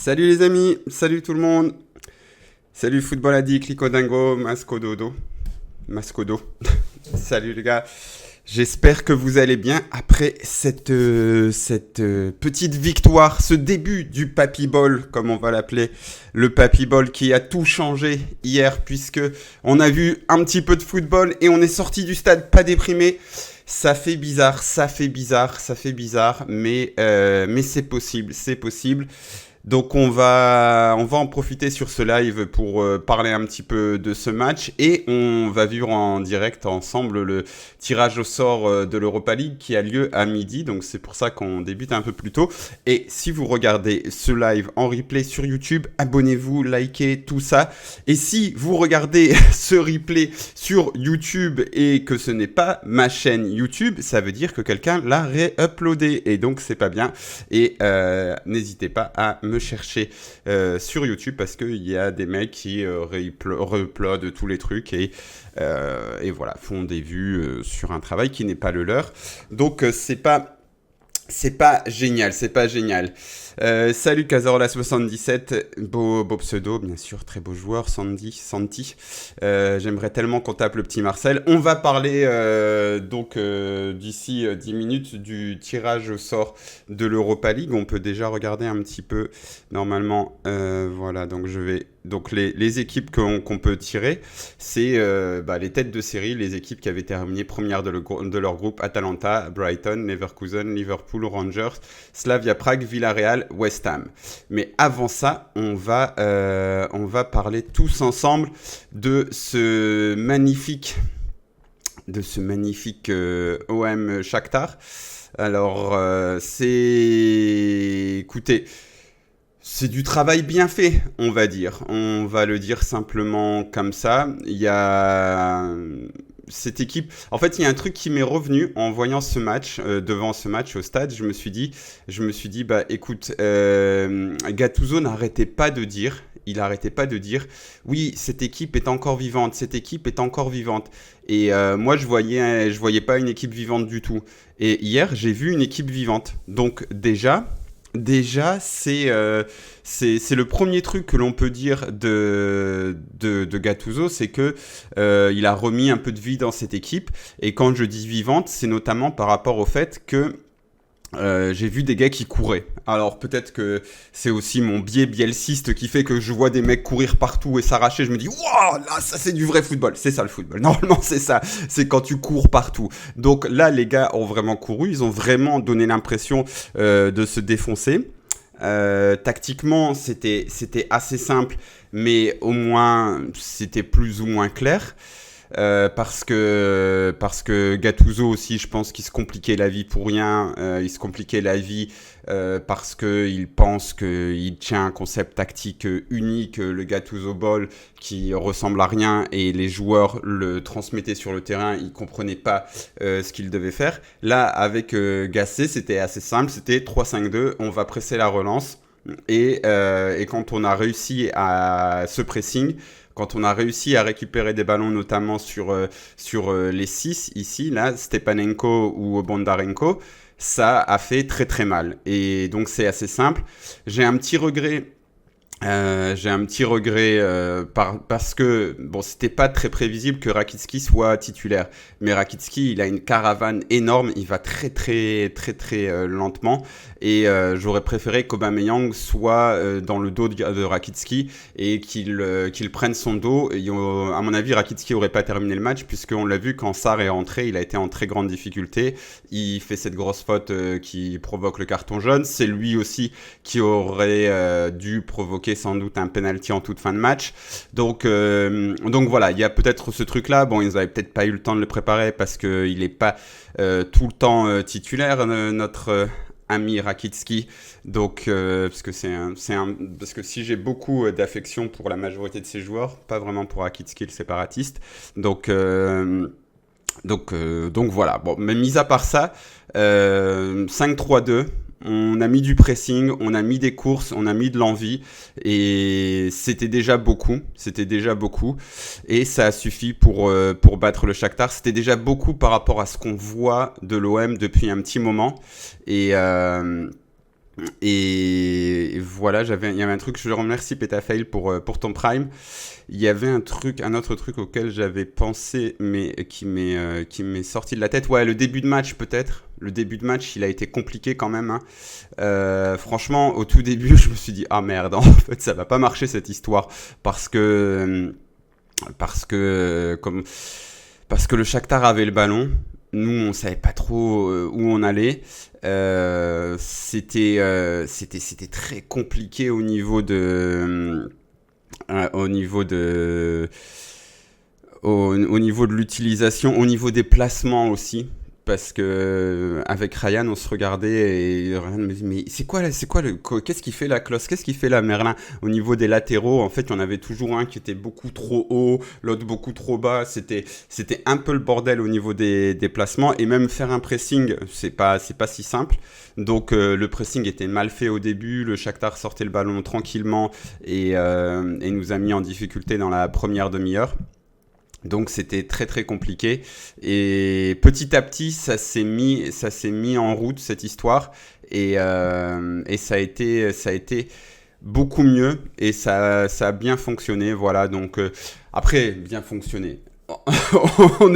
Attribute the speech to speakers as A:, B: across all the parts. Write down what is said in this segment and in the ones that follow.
A: Salut les amis, salut tout le monde, salut Football Addict, Lico Dingo, Mascododo, Mascodo. Salut les gars, j'espère que vous allez bien après cette petite victoire, ce début du Papy Ball, comme on va l'appeler, le Papy Ball qui a tout changé hier puisque on a vu un petit peu de football et on est sorti du stade pas déprimé. Ça fait bizarre, mais c'est possible, c'est possible. Donc on va en profiter sur ce live pour parler un petit peu de ce match et on va vivre en direct ensemble le tirage au sort de l'Europa League qui a lieu à midi. Donc c'est pour ça qu'on débute un peu plus tôt. Et si vous regardez ce live en replay sur YouTube, abonnez-vous, likez, tout ça. Et si vous regardez ce replay sur YouTube et que ce n'est pas ma chaîne YouTube, ça veut dire que quelqu'un l'a réuploadé et donc c'est pas bien. Et n'hésitez pas à me chercher sur YouTube parce qu'il y a des mecs qui re-uploadent tous les trucs et voilà, font des vues sur un travail qui n'est pas le leur. Donc c'est pas génial, c'est pas génial. Salut Cazorla77, beau pseudo, bien sûr, très beau joueur, Santi. J'aimerais tellement qu'on tape le petit Marcel. On va parler d'ici 10 minutes du tirage au sort de l'Europa League. On peut déjà regarder un petit peu, normalement, voilà, donc les équipes qu'on peut tirer, c'est les têtes de série, les équipes qui avaient terminé premières de leur groupe, Atalanta, Brighton, Leverkusen, Liverpool, Rangers, Slavia Prague, Villarreal, West Ham. Mais avant ça, on va parler tous ensemble de ce magnifique OM Shakhtar. Alors, écoutez, c'est du travail bien fait, on va dire. On va le dire simplement comme ça. Il y a cette équipe. En fait, il y a un truc qui m'est revenu en voyant ce match, devant ce match au stade. Je me suis dit, bah écoute, Gattuso n'arrêtait pas de dire. Il n'arrêtait pas de dire, oui, cette équipe est encore vivante, cette équipe est encore vivante. Et moi, je voyais pas une équipe vivante du tout. Et hier, j'ai vu une équipe vivante. Donc déjà, c'est le premier truc que l'on peut dire de Gattuso, c'est que il a remis un peu de vie dans cette équipe. Et quand je dis vivante, c'est notamment par rapport au fait que j'ai vu des gars qui couraient. Alors peut-être que c'est aussi mon biais bielciste qui fait que je vois des mecs courir partout et s'arracher. Je me dis, waouh, là ça c'est du vrai football. C'est ça le football. Normalement c'est ça. C'est quand tu cours partout. Donc là les gars ont vraiment couru. Ils ont vraiment donné l'impression de se défoncer. Tactiquement c'était assez simple, mais au moins c'était plus ou moins clair. Parce que Gattuso aussi, je pense qu'il se compliquait la vie pour rien. Il se compliquait la vie parce qu'il pense qu'il tient un concept tactique unique, le Gattuso Ball, qui ressemble à rien, et les joueurs le transmettaient sur le terrain. Ils comprenaient pas ce qu'ils devaient faire. Là, avec Gasset, c'était assez simple. C'était 3-5-2. On va presser la relance. Et quand on a réussi à ce pressing, quand on a réussi à récupérer des ballons, notamment sur les 6 ici, là, Stepanenko ou Bondarenko, ça a fait très très mal. Et donc c'est assez simple. J'ai un petit regret. Parce que bon, c'était pas très prévisible que Rakitski soit titulaire. Mais Rakitski, il a une caravane énorme, il va très très très très lentement. Et j'aurais préféré qu'Aubameyang soit dans le dos de Rakitski et qu'il prenne son dos. Et, à mon avis, Rakitski aurait pas terminé le match puisqu'on l'a vu quand Sarr est rentré, il a été en très grande difficulté. Il fait cette grosse faute qui provoque le carton jaune. C'est lui aussi qui aurait dû provoquer sans doute un penalty en toute fin de match. Donc voilà, il y a peut-être ce truc-là. Bon, ils n'avaient peut-être pas eu le temps de le préparer parce qu'il n'est pas tout le temps titulaire, notre ami Rakitski. Donc, parce que parce que si j'ai beaucoup d'affection pour la majorité de ces joueurs, pas vraiment pour Rakitski, le séparatiste. Donc voilà. Bon, mais mis à part ça, 5-3-2. On a mis du pressing, on a mis des courses, on a mis de l'envie et c'était déjà beaucoup. Et ça a suffi pour battre le Shakhtar. C'était déjà beaucoup par rapport à ce qu'on voit de l'OM depuis un petit moment. Et Et voilà, il y avait un truc, je remercie Petafail pour ton Prime. Il y avait un autre truc auquel j'avais pensé, mais qui m'est sorti de la tête. Ouais, le début de match peut-être. Le début de match, il a été compliqué quand même, hein. Franchement, au tout début, je me suis dit, ah merde, en fait, ça va pas marcher cette histoire. Parce que, parce que, comme, parce que le Shakhtar avait le ballon. Nous, on savait pas trop où on allait. C'était très compliqué au niveau de au niveau de l'utilisation, au niveau des placements aussi. Parce que avec Ryan, on se regardait et Ryan me dit mais qu'est-ce qu'il fait la Klose, qu'est-ce qu'il fait la Merlin au niveau des latéraux. En fait, on avait toujours un qui était beaucoup trop haut, l'autre beaucoup trop bas. C'était un peu le bordel au niveau des placements et même faire un pressing, c'est pas si simple. Donc le pressing était mal fait au début. Le Shakhtar sortait le ballon tranquillement et nous a mis en difficulté dans la première demi-heure. Donc c'était très très compliqué et petit à petit ça s'est mis en route cette histoire et ça a été beaucoup mieux et ça a bien fonctionné, voilà. Donc après bien fonctionné. On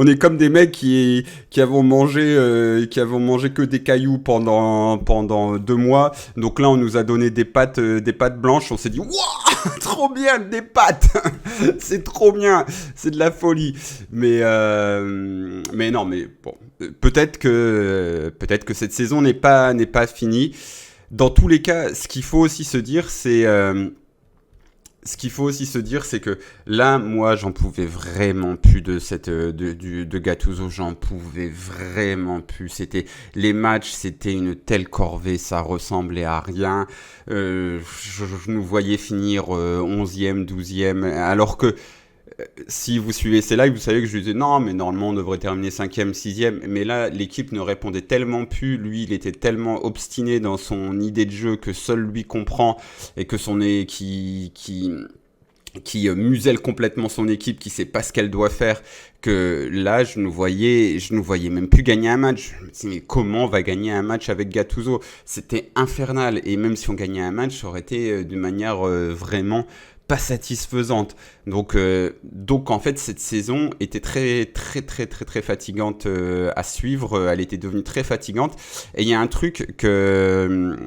A: est comme des mecs qui avons mangé que des cailloux pendant 2 mois. Donc là, on nous a donné des pâtes blanches. On s'est dit, waouh, trop bien, des pâtes, c'est trop bien, c'est de la folie. Mais non, mais bon, peut-être que cette saison n'est pas finie. Dans tous les cas, ce qu'il faut aussi se dire, c'est que là, moi, j'en pouvais vraiment plus de Gattuso, j'en pouvais vraiment plus. Les matchs, c'était une telle corvée, ça ressemblait à rien. Je nous voyais finir 11e, 12e, alors que si vous suivez ces lives, vous savez que je disais non, mais normalement on devrait terminer 5e, 6e. Mais là, l'équipe ne répondait tellement plus. Lui, il était tellement obstiné dans son idée de jeu que seul lui comprend et que qui muselle complètement son équipe, qui sait pas ce qu'elle doit faire, que là, je nous voyais même plus gagner un match. Je me disais, mais comment on va gagner un match avec Gattuso? C'était infernal. Et même si on gagnait un match, ça aurait été d'une manière vraiment pas satisfaisante. Donc en fait, cette saison était très, très, très, très, très fatigante à suivre. Elle était devenue très fatigante. Et il y a un truc que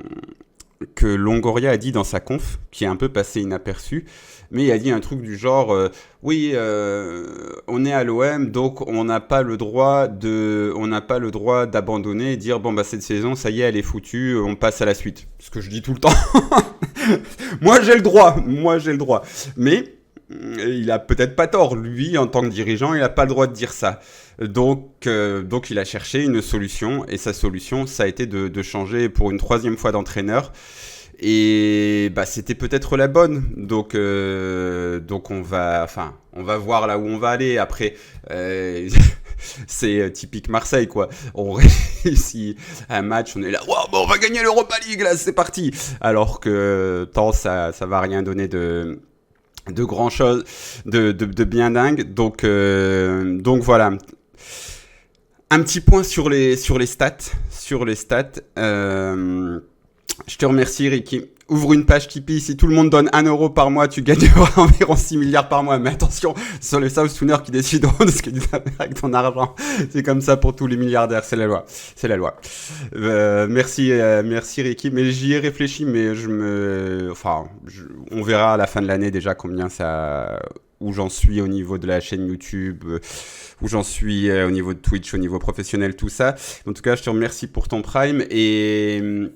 A: Longoria a dit dans sa conf, qui est un peu passé inaperçu, mais il a dit un truc du genre oui, on est à l'OM, donc on n'a pas le droit d'abandonner et dire bon bah cette saison ça y est elle est foutue, on passe à la suite. Ce que je dis tout le temps. Moi j'ai le droit, mais il a peut-être pas tort. Lui, en tant que dirigeant, il n'a pas le droit de dire ça. Donc il a cherché une solution, et sa solution, ça a été de changer pour une 3e fois d'entraîneur. Et bah c'était peut-être la bonne. Donc on va voir là où on va aller. Après, c'est typique Marseille, quoi. On réussit un match, on est là, wow, bon, on va gagner l'Europa League, là, c'est parti. Alors que tant ça va rien donner de grand chose, de bien dingue. Donc voilà. Un petit point sur les stats. Je te remercie, Ricky. Ouvre une page Tipeee. Si tout le monde donne 1 € par mois, tu gagneras environ 6 milliards par mois. Mais attention, ce sont les South Sooners qui décideront de ce que tu vas faire avec ton argent. C'est comme ça pour tous les milliardaires. C'est la loi. Merci, Ricky. Mais j'y ai réfléchi, mais on verra à la fin de l'année déjà où j'en suis au niveau de la chaîne YouTube, où j'en suis au niveau de Twitch, au niveau professionnel, tout ça. En tout cas, je te remercie pour ton Prime et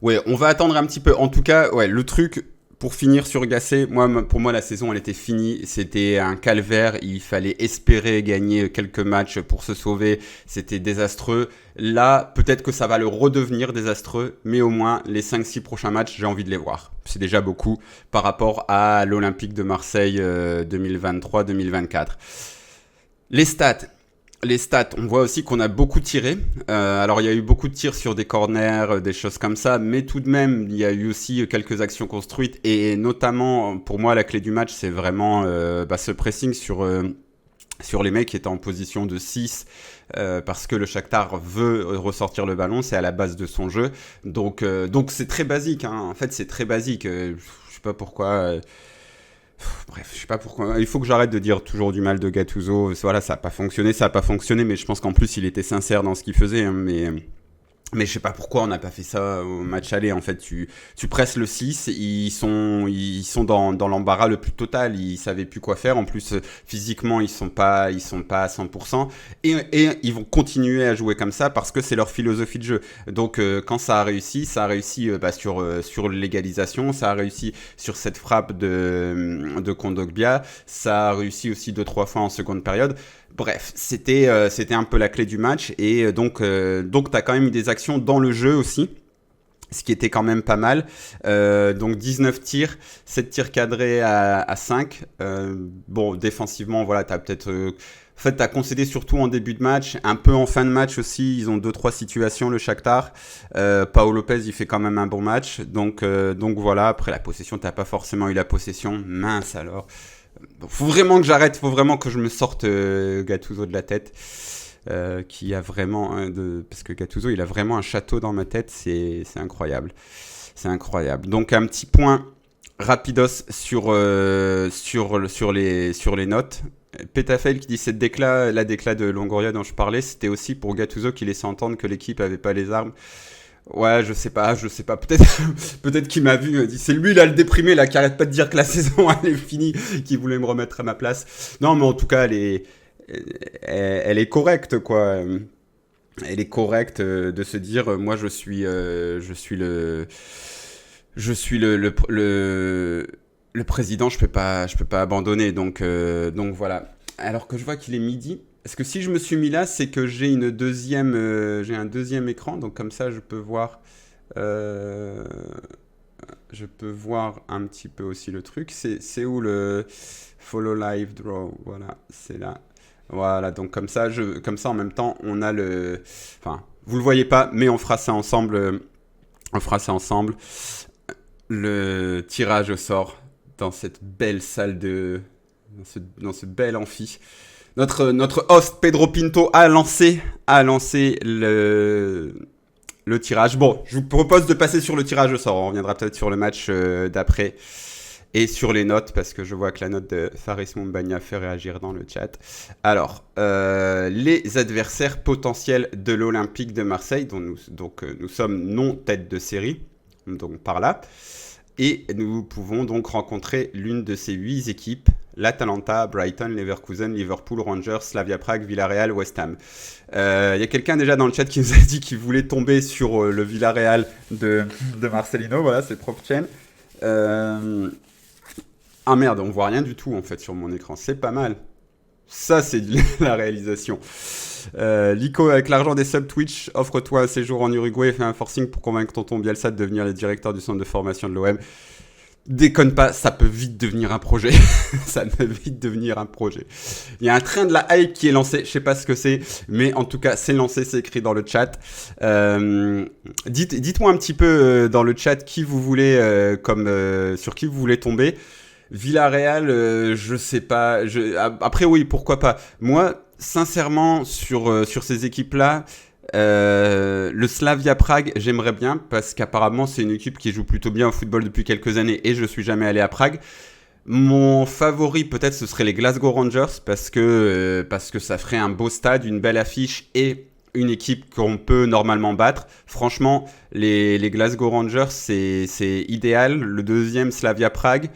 A: ouais, on va attendre un petit peu. En tout cas, ouais, le truc, pour finir sur Gasset, pour moi, la saison, elle était finie. C'était un calvaire. Il fallait espérer gagner quelques matchs pour se sauver. C'était désastreux. Là, peut-être que ça va le redevenir désastreux, mais au moins, les 5-6 prochains matchs, j'ai envie de les voir. C'est déjà beaucoup par rapport à l'Olympique de Marseille 2023-2024. Les stats, on voit aussi qu'on a beaucoup tiré. Alors, il y a eu beaucoup de tirs sur des corners, des choses comme ça, mais tout de même, il y a eu aussi quelques actions construites. Et notamment, pour moi, la clé du match, c'est vraiment ce pressing sur les mecs qui étaient en position de 6 parce que le Shakhtar veut ressortir le ballon, c'est à la base de son jeu. Donc c'est très basique, hein. En fait, c'est très basique. Je sais pas pourquoi. Bref, je sais pas pourquoi. Il faut que j'arrête de dire toujours du mal de Gattuso. Voilà, ça a pas fonctionné, mais je pense qu'en plus il était sincère dans ce qu'il faisait, hein, mais je sais pas pourquoi on n'a pas fait ça au match aller. En fait, tu presses le 6, ils sont dans l'embarras le plus total. Ils savaient plus quoi faire. En plus, physiquement, ils sont pas à 100%. Et ils vont continuer à jouer comme ça parce que c'est leur philosophie de jeu. Donc, quand ça a réussi sur l'égalisation. Ça a réussi sur cette frappe de Kondogbia. Ça a réussi aussi 2-3 fois en seconde période. Bref, c'était un peu la clé du match et donc t'as quand même eu des actions dans le jeu aussi, ce qui était quand même pas mal. Donc 19 tirs, 7 tirs cadrés à 5. Bon, défensivement, voilà, t'as peut-être... en fait, t'as concédé surtout en début de match, un peu en fin de match aussi. Ils ont 2-3 situations, le Shakhtar. Paolo Lopez, il fait quand même un bon match. Donc voilà, après la possession, t'as pas forcément eu la possession. Mince alors. Faut vraiment que j'arrête, faut vraiment que je me sorte Gattuso de la tête, qui a vraiment parce que Gattuso il a vraiment un château dans ma tête, c'est incroyable, c'est incroyable. Donc un petit point rapidos sur les notes. Pétafail qui dit la décla de Longoria dont je parlais, c'était aussi pour Gattuso qui laissait entendre que l'équipe avait pas les armes. Ouais, je sais pas, peut-être qu'il m'a vu, dit, c'est lui là le déprimé là qui arrête pas de dire que la saison elle est finie, qui voulait me remettre à ma place. Non, mais en tout cas, elle est correcte quoi. Elle est correcte de se dire, moi je suis le président, je peux pas abandonner, donc voilà. Alors que je vois qu'il est midi. Parce que si je me suis mis là, c'est que j'ai un deuxième écran, donc comme ça je peux voir un petit peu aussi le truc. C'est où le follow live draw? Voilà, c'est là. Voilà, donc comme ça en même temps, on a enfin, vous le voyez pas, mais on fera ça ensemble. Le tirage au sort dans cette belle salle dans ce bel amphi. Notre host Pedro Pinto a lancé le tirage. Bon, je vous propose de passer sur le tirage au sort. On reviendra peut-être sur le match d'après et sur les notes parce que je vois que la note de Faris Moumbagna fait réagir dans le chat. Alors, les adversaires potentiels de l'Olympique de Marseille, dont nous sommes non tête de série, donc par là. Et nous pouvons donc rencontrer l'une de ces 8 équipes, l'Atalanta, Brighton, Leverkusen, Liverpool, Rangers, Slavia Prague, Villarreal, West Ham. Y a quelqu'un déjà dans le chat qui nous a dit qu'il voulait tomber sur le Villarreal de Marcelino. Voilà, c'est propre chaîne. Ah merde, on voit rien du tout en fait sur mon écran. C'est pas mal. Ça, c'est de la réalisation. Lico, avec l'argent des subs Twitch, offre-toi un séjour en Uruguay et fais un forcing pour convaincre tonton Bielsa de devenir le directeur du centre de formation de l'OM. Déconne pas, ça peut vite devenir un projet. Ça peut vite devenir un projet. Il y a un train de la hype qui est lancé, je sais pas ce que c'est, mais en tout cas, c'est lancé, c'est écrit dans le chat. Dites-moi un petit peu dans le chat qui vous voulez, sur qui vous voulez tomber. Villarreal, je sais pas. Après, oui, pourquoi pas. Moi, sincèrement, sur ces équipes-là, le Slavia Prague, j'aimerais bien parce qu'apparemment, c'est une équipe qui joue plutôt bien au football depuis quelques années et je suis jamais allé à Prague. Mon favori, peut-être, ce serait les Glasgow Rangers parce que ça ferait un beau stade, une belle affiche et une équipe qu'on peut normalement battre. Franchement, les Glasgow Rangers, c'est idéal. Le deuxième, Slavia Prague.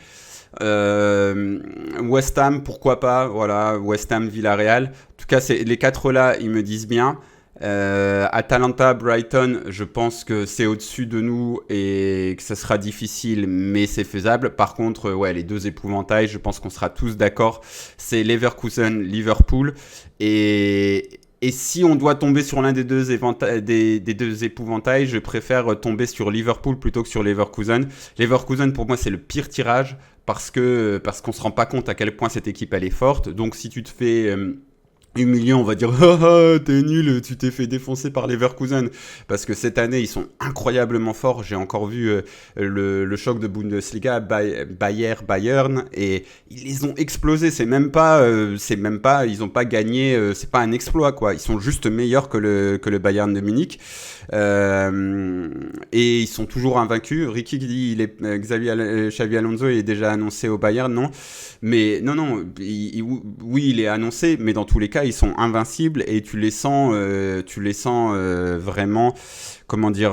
A: West Ham, pourquoi pas, voilà, West Ham, Villarreal. En tout cas, les 4 là, ils me disent bien. Atalanta, Brighton, je pense que c'est au-dessus de nous et que ça sera difficile, mais c'est faisable. Par contre, ouais, les 2 épouvantails, je pense qu'on sera tous d'accord. C'est Leverkusen, Liverpool. Et si on doit tomber sur l'un des deux épouvantails, je préfère tomber sur Liverpool plutôt que sur Leverkusen. Leverkusen, pour moi, c'est le pire tirage parce qu'on se rend pas compte à quel point cette équipe elle est forte. Donc si tu te fais humilié, on va dire ah, ah, t'es nul, tu t'es fait défoncer par Leverkusen parce que cette année ils sont incroyablement forts. J'ai encore vu le choc de Bundesliga Bayern et ils les ont explosés. C'est même pas ils ont pas gagné, c'est pas un exploit quoi. Ils sont juste meilleurs que le Bayern de Munich. Et ils sont toujours invaincus. Ricky qui dit Xavi Alonso est déjà annoncé au Bayern, non? Mais non, oui, il est annoncé, mais dans tous les cas, ils sont invincibles et tu les sens vraiment, comment dire,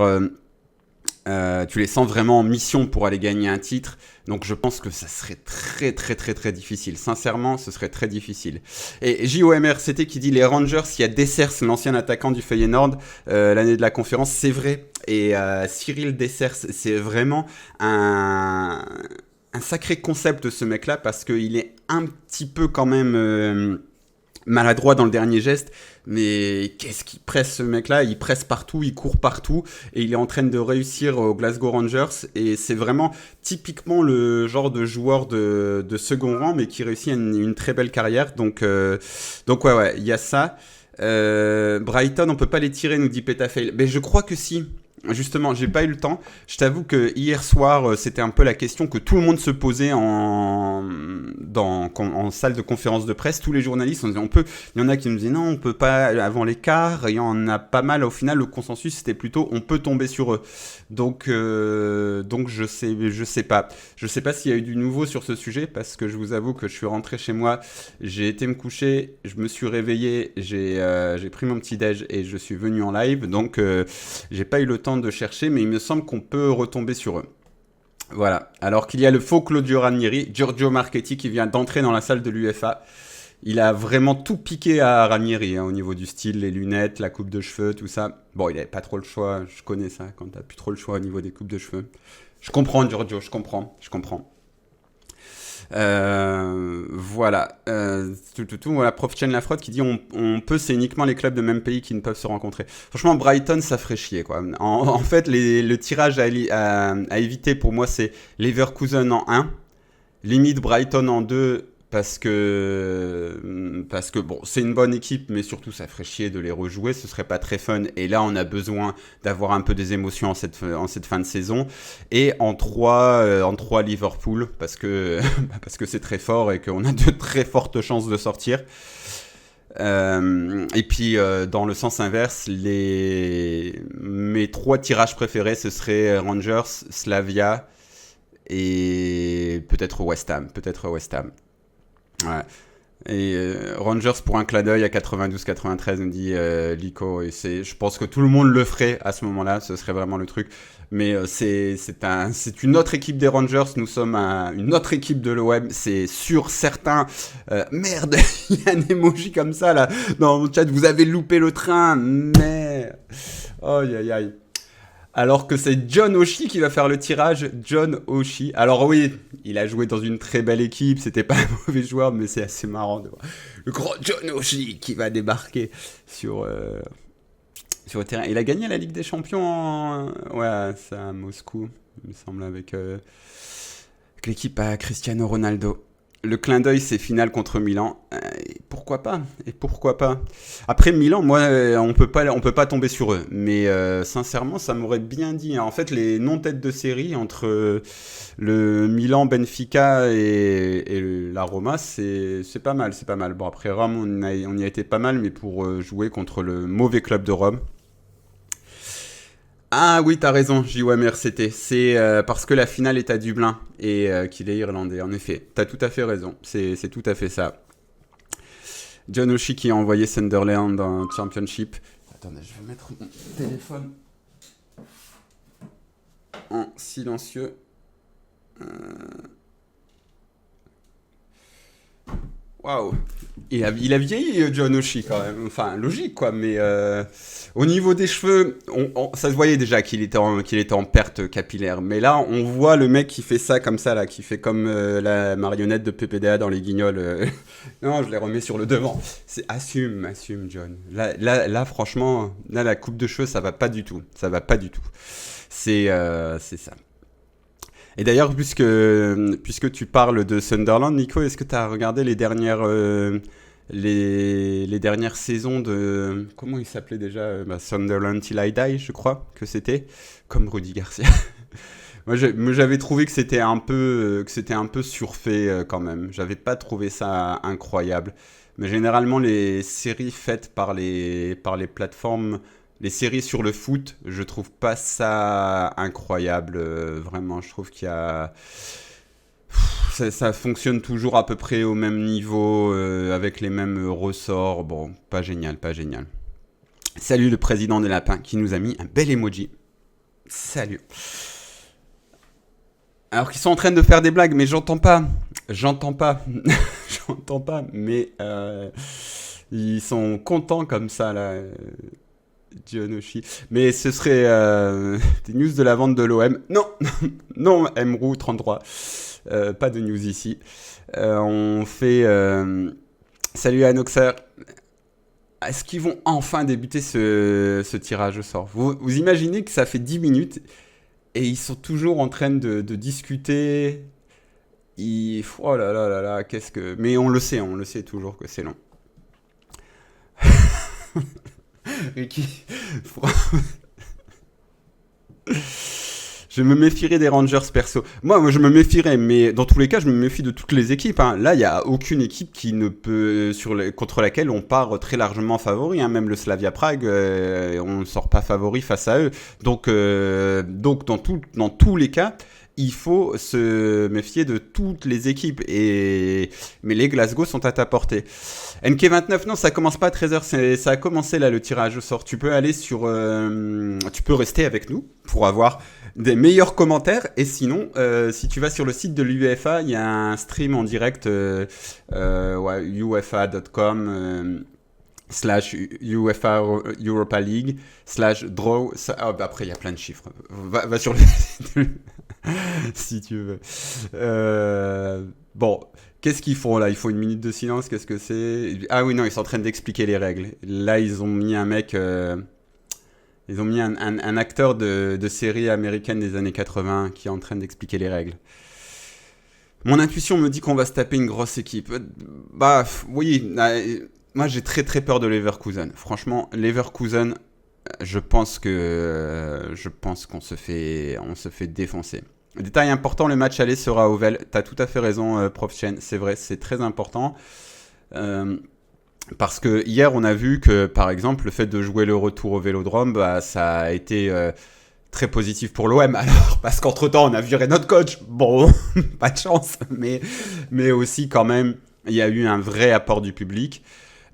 A: tu les sens vraiment en mission pour aller gagner un titre. Donc je pense que ça serait très très très très difficile. Sincèrement, ce serait très difficile. Et JOMRCT qui dit les Rangers, il y a Dessers, l'ancien attaquant du Feyenoord, l'année de la conférence, c'est vrai. Et Cyril Dessers, c'est vraiment un sacré concept ce mec-là parce qu'il est un petit peu quand même maladroit dans le dernier geste, mais qu'est-ce qu'il presse ce mec-là? Il presse partout, il court partout, et il est en train de réussir au Glasgow Rangers, et c'est vraiment typiquement le genre de joueur de second rang, mais qui réussit une très belle carrière, donc ouais, il y a ça. Brighton, on peut pas les tirer, nous dit Petafail. Mais je crois que si. Justement, j'ai pas eu le temps. Je t'avoue que hier soir, c'était un peu la question que tout le monde se posait en salle de conférence de presse. Tous les journalistes, il y en a qui nous disaient non, on peut pas avant l'écart. Il y en a pas mal. Au final, le consensus c'était plutôt on peut tomber sur eux. Donc je sais pas. Je sais pas s'il y a eu du nouveau sur ce sujet parce que je vous avoue que je suis rentré chez moi, j'ai été me coucher, je me suis réveillé, j'ai pris mon petit déj et je suis venu en live. Donc j'ai pas eu le temps de chercher, mais il me semble qu'on peut retomber sur eux. Voilà. Alors qu'il y a le faux Claudio Ranieri, Giorgio Marchetti, qui vient d'entrer dans la salle de l'UEFA. Il a vraiment tout piqué à Ranieri, au niveau du style, les lunettes, la coupe de cheveux, tout ça. Bon, il n'avait pas trop le choix, je connais ça, quand t'as plus trop le choix au niveau des coupes de cheveux. Je comprends, Giorgio, je comprends. Voilà. Voilà, Prof Chen Lafrotte qui dit on peut, c'est uniquement les clubs de même pays qui ne peuvent se rencontrer. Franchement, Brighton, ça ferait chier, quoi. En fait, le tirage à éviter pour moi, c'est Leverkusen en 1, limite Brighton en 2, parce que bon, c'est une bonne équipe, mais surtout ça ferait chier de les rejouer, ce serait pas très fun. Et là, on a besoin d'avoir un peu des émotions en cette fin de saison. Et en trois Liverpool, parce que c'est très fort et qu'on a de très fortes chances de sortir. Et puis dans le sens inverse, mes 3 tirages préférés, ce serait Rangers, Slavia et peut-être West Ham. Ouais. Et Rangers pour un clin d'œil à 92-93, nous dit Lico. Et je pense que tout le monde le ferait à ce moment-là, ce serait vraiment le truc. Mais c'est une autre équipe des Rangers, nous sommes une autre équipe de l'OM, c'est sûr, certain. Merde, il y a un emoji comme ça là dans le chat, vous avez loupé le train, mais... Aïe aïe aïe. Alors que c'est John Oshie qui va faire le tirage. John Oshie. Alors oui, il a joué dans une très belle équipe. C'était pas un mauvais joueur, mais c'est assez marrant de voir le grand John Oshie qui va débarquer sur le terrain. Il a gagné la Ligue des Champions. Ouais, c'est à Moscou, il me semble, avec l'équipe à Cristiano Ronaldo. Le clin d'œil, c'est finale contre Milan. Et pourquoi pas? Après Milan, moi, on peut pas tomber sur eux. Mais sincèrement, ça m'aurait bien dit. En fait, les non-têtes de série entre le Milan, Benfica et la Roma, c'est pas mal. Bon, après Rome, on y a été pas mal, mais pour jouer contre le mauvais club de Rome. Ah oui, t'as raison, JOMRCT. C'est parce que la finale est à Dublin et qu'il est irlandais. En effet, t'as tout à fait raison. C'est tout à fait ça. John Oshie qui a envoyé Sunderland en Championship. Attendez, je vais mettre mon téléphone en silencieux. Waouh. Il a vieilli, John Oshie, quand même. Enfin, logique, quoi. Mais au niveau des cheveux, ça se voyait déjà qu'il était en perte capillaire. Mais là, on voit le mec qui fait ça comme ça, là, qui fait comme la marionnette de PPDA dans les Guignols. Non, je les remets sur le devant. Assume, John. Là, franchement, la coupe de cheveux, ça va pas du tout. C'est ça. Et d'ailleurs, puisque tu parles de Sunderland, Nico, est-ce que tu as regardé les dernières les dernières saisons de... Comment il s'appelait déjà Sunderland Till I Die, je crois que c'était. Comme Rudy Garcia. Moi, j'avais trouvé que c'était un peu surfait quand même. J'avais pas trouvé ça incroyable. Mais généralement, les séries faites par les plateformes, les séries sur le foot, je trouve pas ça incroyable. Vraiment, je trouve qu'il y a ça fonctionne toujours à peu près au même niveau, avec les mêmes ressorts. Bon, pas génial, pas génial. Salut le président des lapins qui nous a mis un bel emoji. Salut. Alors qu'ils sont en train de faire des blagues, mais j'entends pas. J'entends pas. J'entends pas, mais ils sont contents comme ça, là. Johnoshi. Mais ce serait des news de la vente de l'OM. Non, non, Mrou 33. Pas de news ici. On fait... Salut Anoxer. Est-ce qu'ils vont enfin débuter ce tirage au sort? Vous imaginez que ça fait 10 minutes et ils sont toujours en train de discuter. Oh là là là là, qu'est-ce que... Mais on le sait toujours que c'est long. Ricky... Je me méfierais des Rangers perso. Moi, je me méfierais, mais dans tous les cas, je me méfie de toutes les équipes. Hein. Là, il n'y a aucune équipe qui ne peut, contre laquelle on part très largement favori. Hein. Même le Slavia Prague, on ne sort pas favori face à eux. Donc dans tous les cas, il faut se méfier de toutes les équipes. Mais les Glasgow sont à ta portée. NK29, non, ça commence pas à 13h. Ça a commencé là, le tirage au sort. Tu peux aller sur... tu peux rester avec nous pour avoir des meilleurs commentaires. Et sinon, si tu vas sur le site de l'UEFA, il y a un stream en direct, uefa.com / UEFA Europa League / draw. Après, il y a plein de chiffres. Va sur le site si tu veux. Bon, qu'est-ce qu'ils font là? Il faut une minute de silence. Qu'est-ce que c'est? Ah oui, non, ils sont en train d'expliquer les règles. Là, ils ont mis un mec... Ils ont mis un acteur de série américaine des années 80 qui est en train d'expliquer les règles. Mon intuition me dit qu'on va se taper une grosse équipe. Bah oui, moi j'ai très très peur de Leverkusen. Franchement, Leverkusen, je pense qu'on se fait défoncer. Détail important, le match aller sera au Vel. T'as tout à fait raison, Prof Chen. C'est vrai, c'est très important. Parce que hier, on a vu que, par exemple, le fait de jouer le retour au Vélodrome, bah, ça a été très positif pour l'OM. Alors, parce qu'entre-temps, on a viré notre coach. Bon, pas de chance. Mais aussi, quand même, il y a eu un vrai apport du public.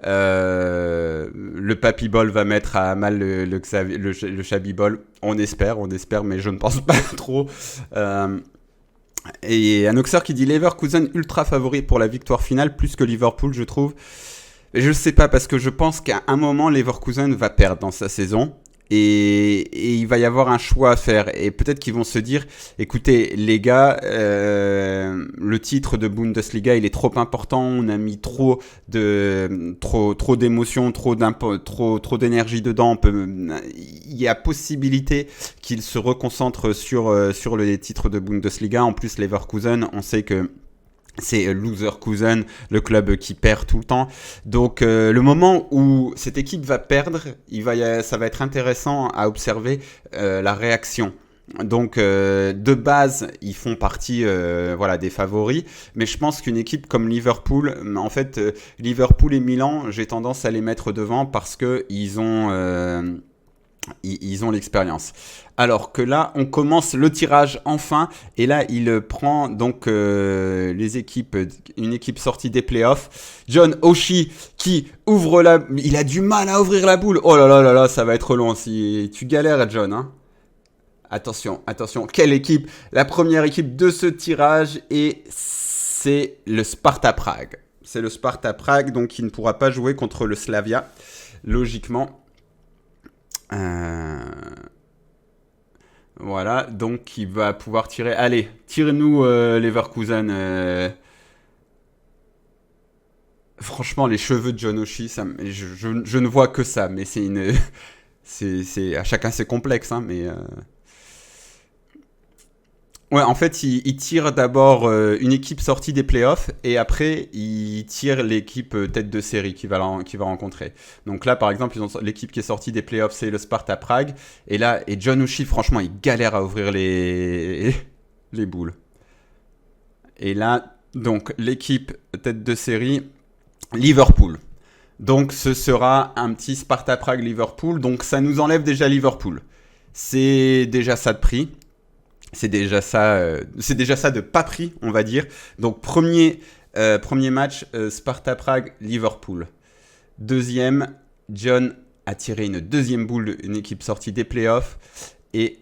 A: Le Papy-Ball va mettre à mal le Chabibol. On espère, mais je ne pense pas trop. Et un Oxer qui dit Leverkusen ultra favori pour la victoire finale, plus que Liverpool, je trouve. Je sais pas, parce que je pense qu'à un moment, Leverkusen va perdre dans sa saison. Et il va y avoir un choix à faire. Et peut-être qu'ils vont se dire, écoutez, les gars, le titre de Bundesliga, il est trop important. On a mis trop d'émotions, trop d'énergie dedans. Il y a possibilité qu'ils se reconcentrent sur les titres de Bundesliga. En plus, Leverkusen, on sait que c'est Loserkusen, le club qui perd tout le temps. Donc le moment où cette équipe va perdre, ça va être intéressant à observer la réaction. Donc de base, ils font partie des favoris, mais je pense qu'une équipe comme Liverpool, en fait, Liverpool et Milan, j'ai tendance à les mettre devant parce que ils ont l'expérience. Alors que là, on commence le tirage enfin, et là, il prend donc une équipe sortie des playoffs. John Oshie qui il a du mal à ouvrir la boule. Oh là là là là, ça va être long si tu galères, John. Hein. Attention, quelle équipe? La première équipe de ce tirage, et c'est le Sparta Prague. C'est le Sparta Prague, donc qui ne pourra pas jouer contre le Slavia, logiquement. Voilà, donc il va pouvoir tirer. Allez, tire-nous Leverkusen. Franchement, les cheveux de John Oshie, je ne vois que ça, mais c'est une. c'est à chacun ses complexes, hein, mais. Ouais, en fait, il tire d'abord une équipe sortie des playoffs et après, il tire l'équipe tête de série qu'il va rencontrer. Donc là, par exemple, l'équipe qui est sortie des playoffs, c'est le Sparta Prague. Et là, John Ushi, franchement, il galère à ouvrir les boules. Et là, donc, l'équipe tête de série, Liverpool. Donc, ce sera un petit Sparta Prague-Liverpool. Donc, ça nous enlève déjà Liverpool. C'est déjà ça de prix. C'est déjà ça de pas pris, on va dire. Donc premier match, Sparta Prague, Liverpool. Deuxième, John a tiré une deuxième boule, une équipe sortie des playoffs. Et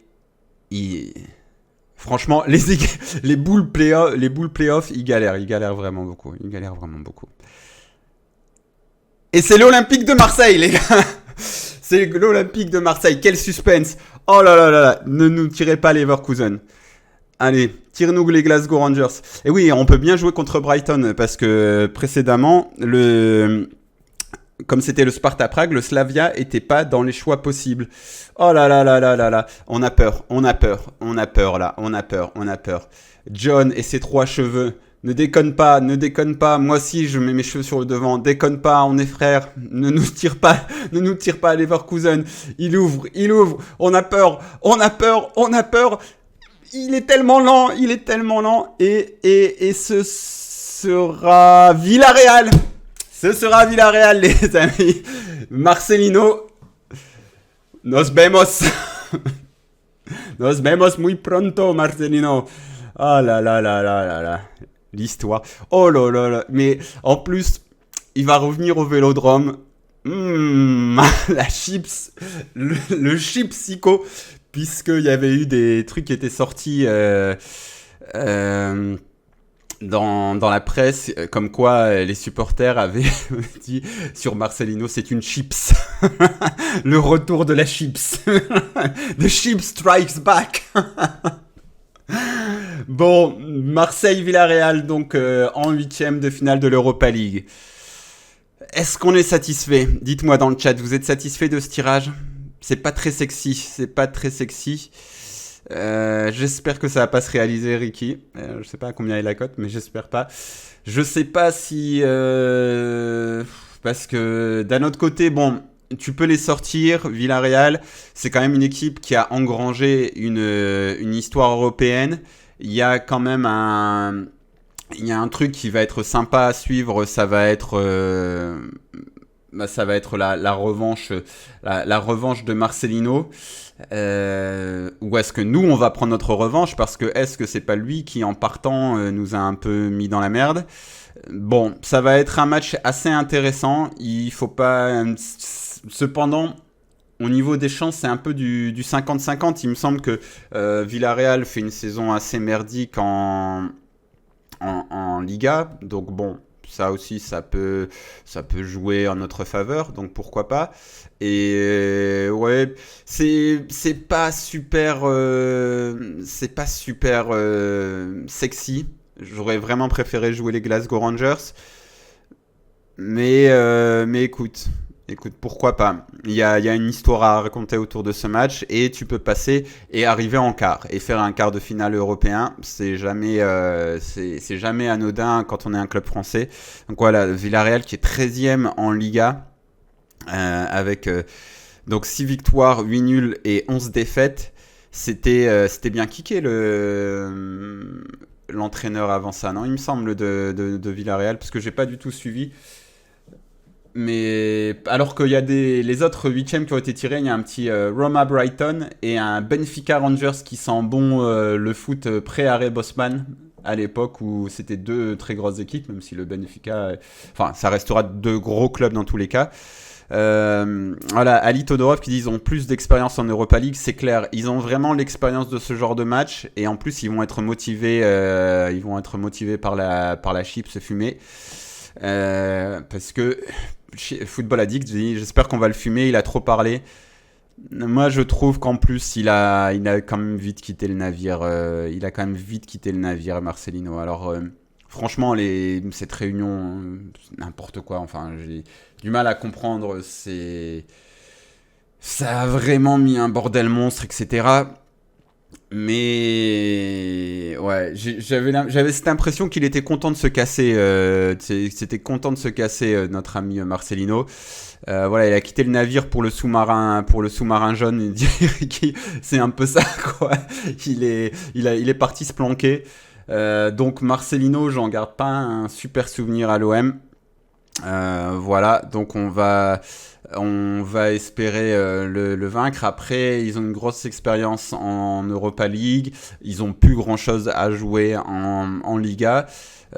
A: franchement, les boules playoffs, ils galèrent vraiment beaucoup. Et c'est l'Olympique de Marseille, les gars. C'est l'Olympique de Marseille. Quel suspense. Oh là là là là. Ne nous tirez pas les Leverkusen. Allez, tire-nous les Glasgow Rangers. Et oui, on peut bien jouer contre Brighton parce que précédemment, comme c'était le Sparta Prague, le Slavia était pas dans les choix possibles. Oh là là là là là là. On a peur là. John et ses 3 cheveux. Ne déconne pas. Moi aussi, je mets mes cheveux sur le devant. Déconne pas, on est frères. Ne nous tire pas Leverkusen. Il ouvre. On a peur. Il est tellement lent. Et ce sera Villarreal. Les amis. Marcelino. Nos vemos muy pronto, Marcelino. Oh là là là là là là. L'histoire. Oh là là là. Mais en plus, il va revenir au Vélodrome. La chips. Le chipsico. Puisqu'il y avait eu des trucs qui étaient sortis dans la presse, comme quoi les supporters avaient dit sur Marcelino, c'est une chips. Le retour de la chips. The chips strikes back. Bon, Marseille-Villarreal, donc en 8e de finale de l'Europa League. Est-ce qu'on est satisfait? Dites-moi dans le chat, vous êtes satisfait de ce tirage? C'est pas très sexy. J'espère que ça va pas se réaliser, Ricky. Je sais pas à combien est la cote, mais j'espère pas. Je sais pas si... parce que d'un autre côté, bon... Tu peux les sortir, Villarreal, c'est quand même une équipe qui a engrangé une histoire européenne. Il y a quand même un truc qui va être sympa à suivre, ça va être la revanche, la revanche de Marcelino. Ou est-ce que nous on va prendre notre revanche parce que est-ce que c'est pas lui qui en partant nous a un peu mis dans la merde? Bon, ça va être un match assez intéressant. Il faut pas. Cependant, au niveau des chances, c'est un peu du 50-50. Il me semble que Villarreal fait une saison assez merdique en Liga. Donc bon, ça aussi, ça peut jouer en notre faveur. Donc pourquoi pas. Et ouais, c'est pas super sexy. J'aurais vraiment préféré jouer les Glasgow Rangers. Mais écoute, pourquoi pas. Il y a une histoire à raconter autour de ce match et tu peux passer et arriver en quart et faire un quart de finale européen. C'est jamais anodin quand on est un club français. Donc voilà, Villarreal qui est 13e en Liga avec donc 6 victoires, 8 nuls et 11 défaites. C'était bien kické l'entraîneur avant ça, non? Il me semble de Villarreal parce que j'ai pas du tout suivi. Mais alors qu'il y a les autres 8e qui ont été tirés, il y a un petit Roma Brighton et un Benfica Rangers qui sent bon le foot pré-Harry Bosman à l'époque où c'était 2 très grosses équipes, même si le Benfica, enfin ça restera 2 gros clubs dans tous les cas. Voilà, Ali Todorov qui dit ils ont plus d'expérience en Europa League, c'est clair, ils ont vraiment l'expérience de ce genre de match et en plus ils vont être motivés par la chips fumée parce que Football Addict dit j'espère qu'on va le fumer, il a trop parlé. Moi je trouve qu'en plus il a quand même vite quitté le navire, Marcelino. Alors franchement cette réunion n'importe quoi, enfin j'ai du mal à comprendre, ça a vraiment mis un bordel monstre, etc. Mais ouais, j'avais cette impression qu'il était content de se casser. C'était content de se casser notre ami Marcelino. Voilà, il a quitté le navire pour le sous-marin jaune. C'est un peu ça, quoi. Il est parti se planquer. Donc Marcelino, j'en garde pas un super souvenir à l'OM. Voilà, donc on va espérer le vaincre. Après, ils ont une grosse expérience en Europa League. Ils ont plus grand chose à jouer en Liga.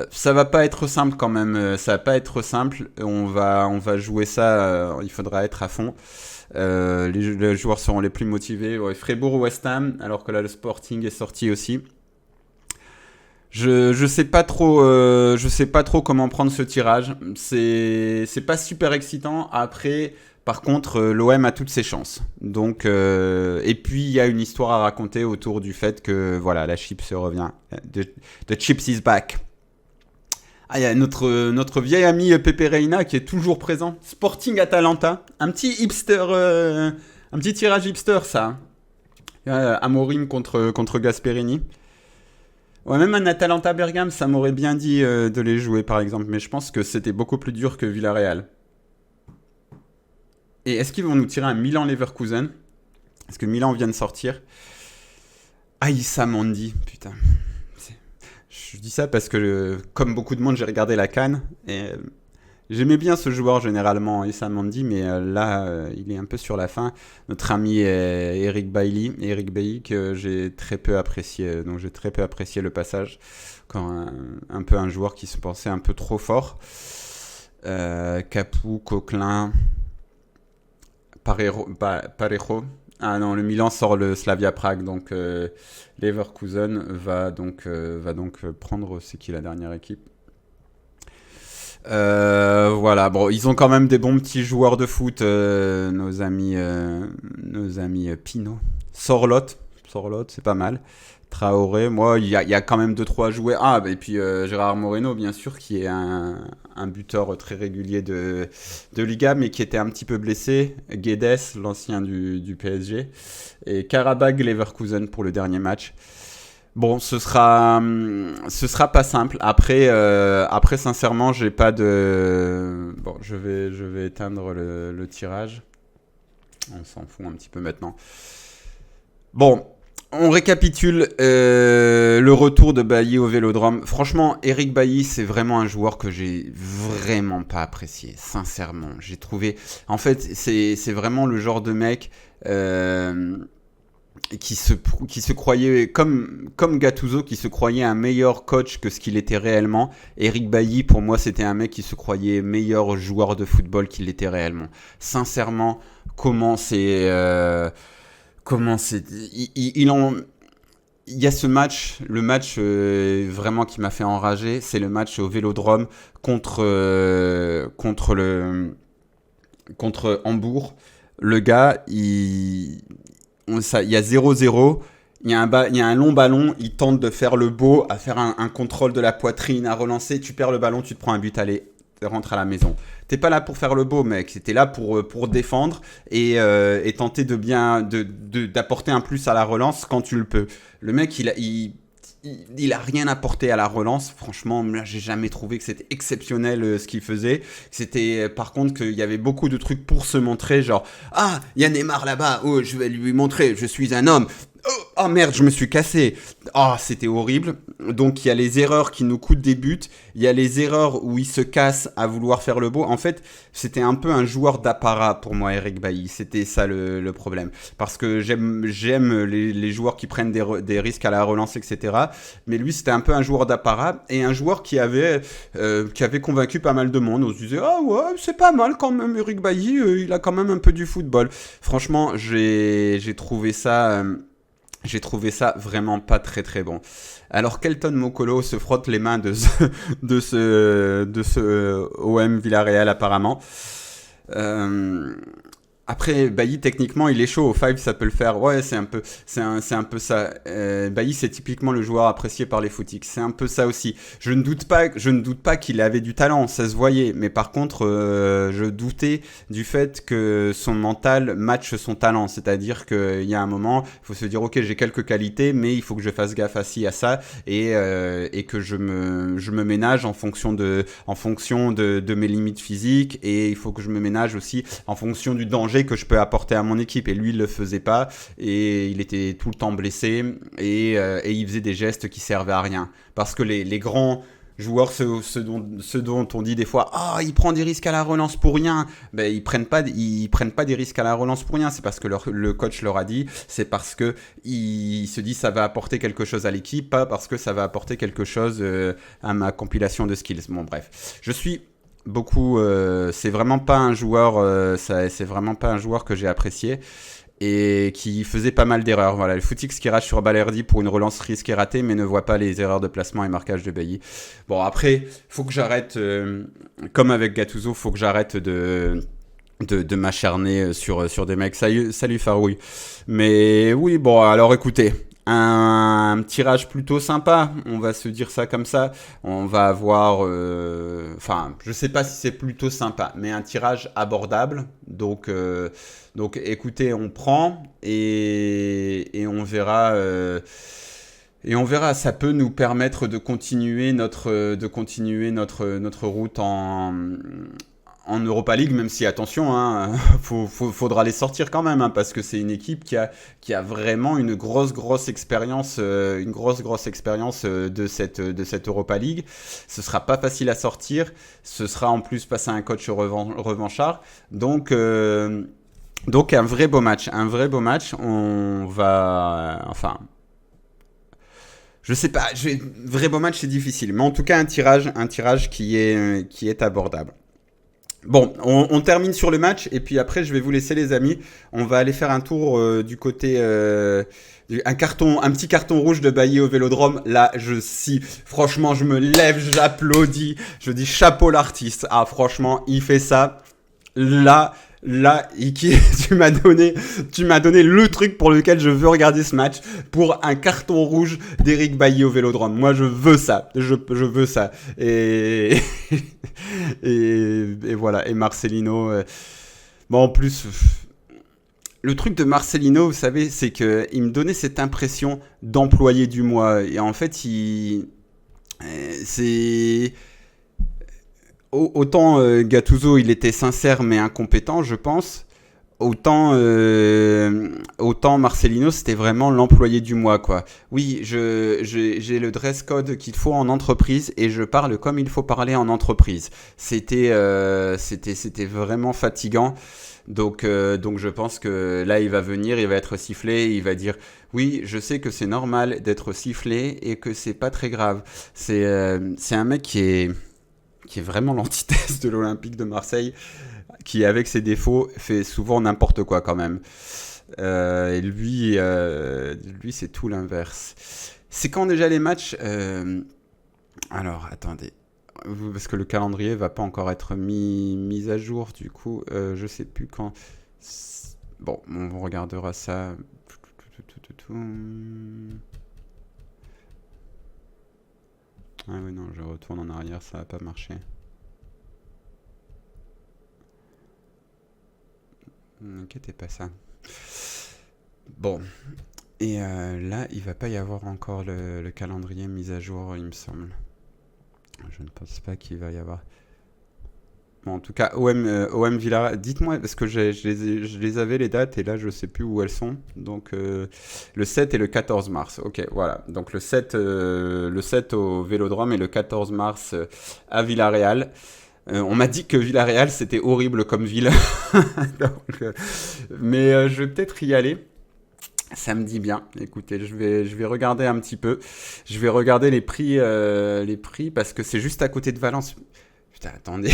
A: Ça va pas être simple quand même. Ça va pas être simple. On va jouer ça. Il faudra être à fond. Les joueurs seront les plus motivés. Ouais, Fribourg, West Ham, alors que là le Sporting est sorti aussi. Je sais pas trop comment prendre ce tirage. C'est pas super excitant. Après, par contre, l'OM a toutes ses chances. Donc, et puis il y a une histoire à raconter autour du fait que voilà, la Chips revient. The Chips is back. Ah, il y a notre vieil ami Pepe Reina qui est toujours présent. Sporting Atalanta, un petit hipster, un petit tirage hipster ça. Amorim contre Gasperini. Ouais, même un Atalanta Bergame, ça m'aurait bien dit de les jouer par exemple, mais je pense que c'était beaucoup plus dur que Villarreal. Et est-ce qu'ils vont nous tirer un Milan-Leverkusen? Parce que Milan vient de sortir. Aïssa Mandi, putain. C'est- Je dis ça parce que, comme beaucoup de monde, j'ai regardé la CAN. Et j'aimais bien ce joueur généralement, Aïssa Mandi, mais là, il est un peu sur la fin. Notre ami Eric Bailly, que j'ai très peu apprécié. Donc j'ai très peu apprécié le passage. Quand un peu un joueur qui se pensait un peu trop fort. Capou, Coquelin, Parejo. Ah non, le Milan sort le Slavia Prague, donc Leverkusen va donc prendre, c'est qui la dernière équipe? Voilà, bon, ils ont quand même des bons petits joueurs de foot, nos amis Pino. Sorloth, Sorloth, c'est pas mal. Traoré, moi, il y a quand même deux trois joueurs. Ah, et puis Gérard Moreno, bien sûr, qui est un buteur très régulier de Liga, mais qui était un petit peu blessé. Guedes, l'ancien du PSG. Et Karabag Leverkusen pour le dernier match. Bon, ce sera pas simple. Après, sincèrement, j'ai pas de. Bon, je vais éteindre le tirage. On s'en fout un petit peu maintenant. Bon, on récapitule le retour de Bailly au Vélodrome. Franchement, Eric Bailly, c'est vraiment un joueur que j'ai vraiment pas apprécié. Sincèrement, j'ai trouvé. En fait, c'est vraiment le genre de mec. euh, qui se croyait comme Gattuso, qui se croyait un meilleur coach que ce qu'il était réellement. Eric Bailly, pour moi, c'était un mec qui se croyait meilleur joueur de football qu'il était réellement. Sincèrement, comment c'est comment c'est il y a ce match, le match vraiment qui m'a fait enrager, c'est le match au Vélodrome contre Hambourg. Le gars, il y a 0-0. Il y a un long ballon, il tente de faire le beau, à faire un contrôle de la poitrine, à relancer, tu perds le ballon, tu te prends un but, allez, rentre à la maison. T'es pas là pour faire le beau, mec, t'es là pour défendre et tenter d'apporter un plus à la relance quand tu le peux. Le mec, il a rien apporté à la relance. Franchement, là, j'ai jamais trouvé que c'était exceptionnel ce qu'il faisait. C'était par contre qu'il y avait beaucoup de trucs pour se montrer, genre ah, il y a Neymar là-bas. Oh, je vais lui montrer, je suis un homme. Oh merde, je me suis cassé. Oh, c'était horrible. Donc il y a les erreurs qui nous coûtent des buts. Il y a les erreurs où il se casse à vouloir faire le beau. En fait, c'était un peu un joueur d'apparat pour moi, Eric Bailly. C'était ça le problème. Parce que j'aime les joueurs qui prennent des risques à la relance, etc. Mais lui, c'était un peu un joueur d'apparat et un joueur qui avait convaincu pas mal de monde. On se disait, ah ouais, c'est pas mal quand même, Eric Bailly. Il a quand même un peu du football. Franchement, j'ai trouvé ça. J'ai trouvé ça vraiment pas très très bon. Alors Kelton Mokolo se frotte les mains de ce OM Villarreal apparemment. Euh, Après, Bailly, techniquement, il est chaud. Au 5, ça peut le faire. Ouais, c'est un peu ça. Bailly, c'est typiquement le joueur apprécié par les footix. C'est un peu ça aussi. Je ne doute pas qu'il avait du talent. Ça se voyait. Mais par contre, je doutais du fait que son mental matche son talent. C'est-à-dire qu'il y a un moment, il faut se dire, ok, j'ai quelques qualités, mais il faut que je fasse gaffe à ci, à ça, et que je me ménage en fonction de mes limites physiques. Et il faut que je me ménage aussi en fonction du danger que je peux apporter à mon équipe, et lui il le faisait pas, et il était tout le temps blessé, et il faisait des gestes qui servaient à rien, parce que les grands joueurs, ceux dont on dit des fois il prend des risques à la relance pour rien, ben ils prennent pas des risques à la relance pour rien, c'est parce que le coach leur a dit, c'est parce que il se dit ça va apporter quelque chose à l'équipe, pas parce que ça va apporter quelque chose à ma compilation de skills. Bon bref, je suis beaucoup. C'est vraiment pas un joueur. C'est vraiment pas un joueur que j'ai apprécié et qui faisait pas mal d'erreurs. Voilà, le Footix qui rate sur Balerdi pour une relance risquée ratée, mais ne voit pas les erreurs de placement et marquage de Bailly. Bon, après, faut que j'arrête. Comme avec Gattuso, faut que j'arrête de m'acharner sur des mecs. Salut Farouille. Mais oui, bon, alors écoutez. Un tirage plutôt sympa, on va se dire ça comme ça. On va avoir, enfin, je sais pas si c'est plutôt sympa, mais un tirage abordable. Donc écoutez, on prend et on verra. Et on verra, ça peut nous permettre de continuer notre route en Europa League, même si, attention, hein, faudra les sortir quand même, hein, parce que c'est une équipe qui a vraiment une grosse expérience, de cette Europa League. Ce sera pas facile à sortir. Ce sera en plus passer à un coach revanchard. Donc un vrai beau match. On va, enfin, je sais pas, vrai beau match c'est difficile, mais en tout cas un tirage qui est abordable. Bon, on termine sur le match et puis après je vais vous laisser les amis. On va aller faire un tour du côté un petit carton rouge de Bailly au Vélodrome. Là, franchement, je me lève, j'applaudis, je dis chapeau l'artiste. Ah, franchement, il fait ça. Là, Iki, tu m'as donné le truc pour lequel je veux regarder ce match, pour un carton rouge d'Eric Bailly au Vélodrome. Moi, je veux ça. Je veux ça. Et, et voilà. Et Marcelino, bon, en plus, le truc de Marcelino, vous savez, c'est que il me donnait cette impression d'employé du mois. Et en fait, c'est autant Gattuso, il était sincère mais incompétent, je pense. Autant Marcelino, c'était vraiment l'employé du mois, quoi. Oui, j'ai le dress code qu'il faut en entreprise et je parle comme il faut parler en entreprise. C'était vraiment fatigant. Donc je pense que là, il va venir, il va être sifflé, il va dire oui, je sais que c'est normal d'être sifflé et que c'est pas très grave. C'est un mec qui est vraiment l'antithèse de l'Olympique de Marseille, qui, avec ses défauts, fait souvent n'importe quoi quand même. Et lui, c'est tout l'inverse. C'est quand déjà les matchs Alors, attendez. Parce que le calendrier va pas encore être mis à jour, du coup, je sais plus quand. Bon, on regardera ça. Ah oui, non, je retourne en arrière, ça va pas marcher. N'inquiétez pas ça. Bon, et là, il va pas y avoir encore le calendrier mis à jour, il me semble. Je ne pense pas qu'il va y avoir. Bon, en tout cas, OM Villarreal, dites-moi, parce que je les avais les dates, et là, je sais plus où elles sont. Donc, le 7 et le 14 mars. Ok, voilà. Donc, le 7 au Vélodrome et le 14 mars à Villarreal. On m'a dit que Villarreal, c'était horrible comme ville. Donc, mais je vais peut-être y aller. Ça me dit bien. Écoutez, je vais regarder un petit peu. Je vais regarder les prix parce que c'est juste à côté de Valence. Putain, attendez.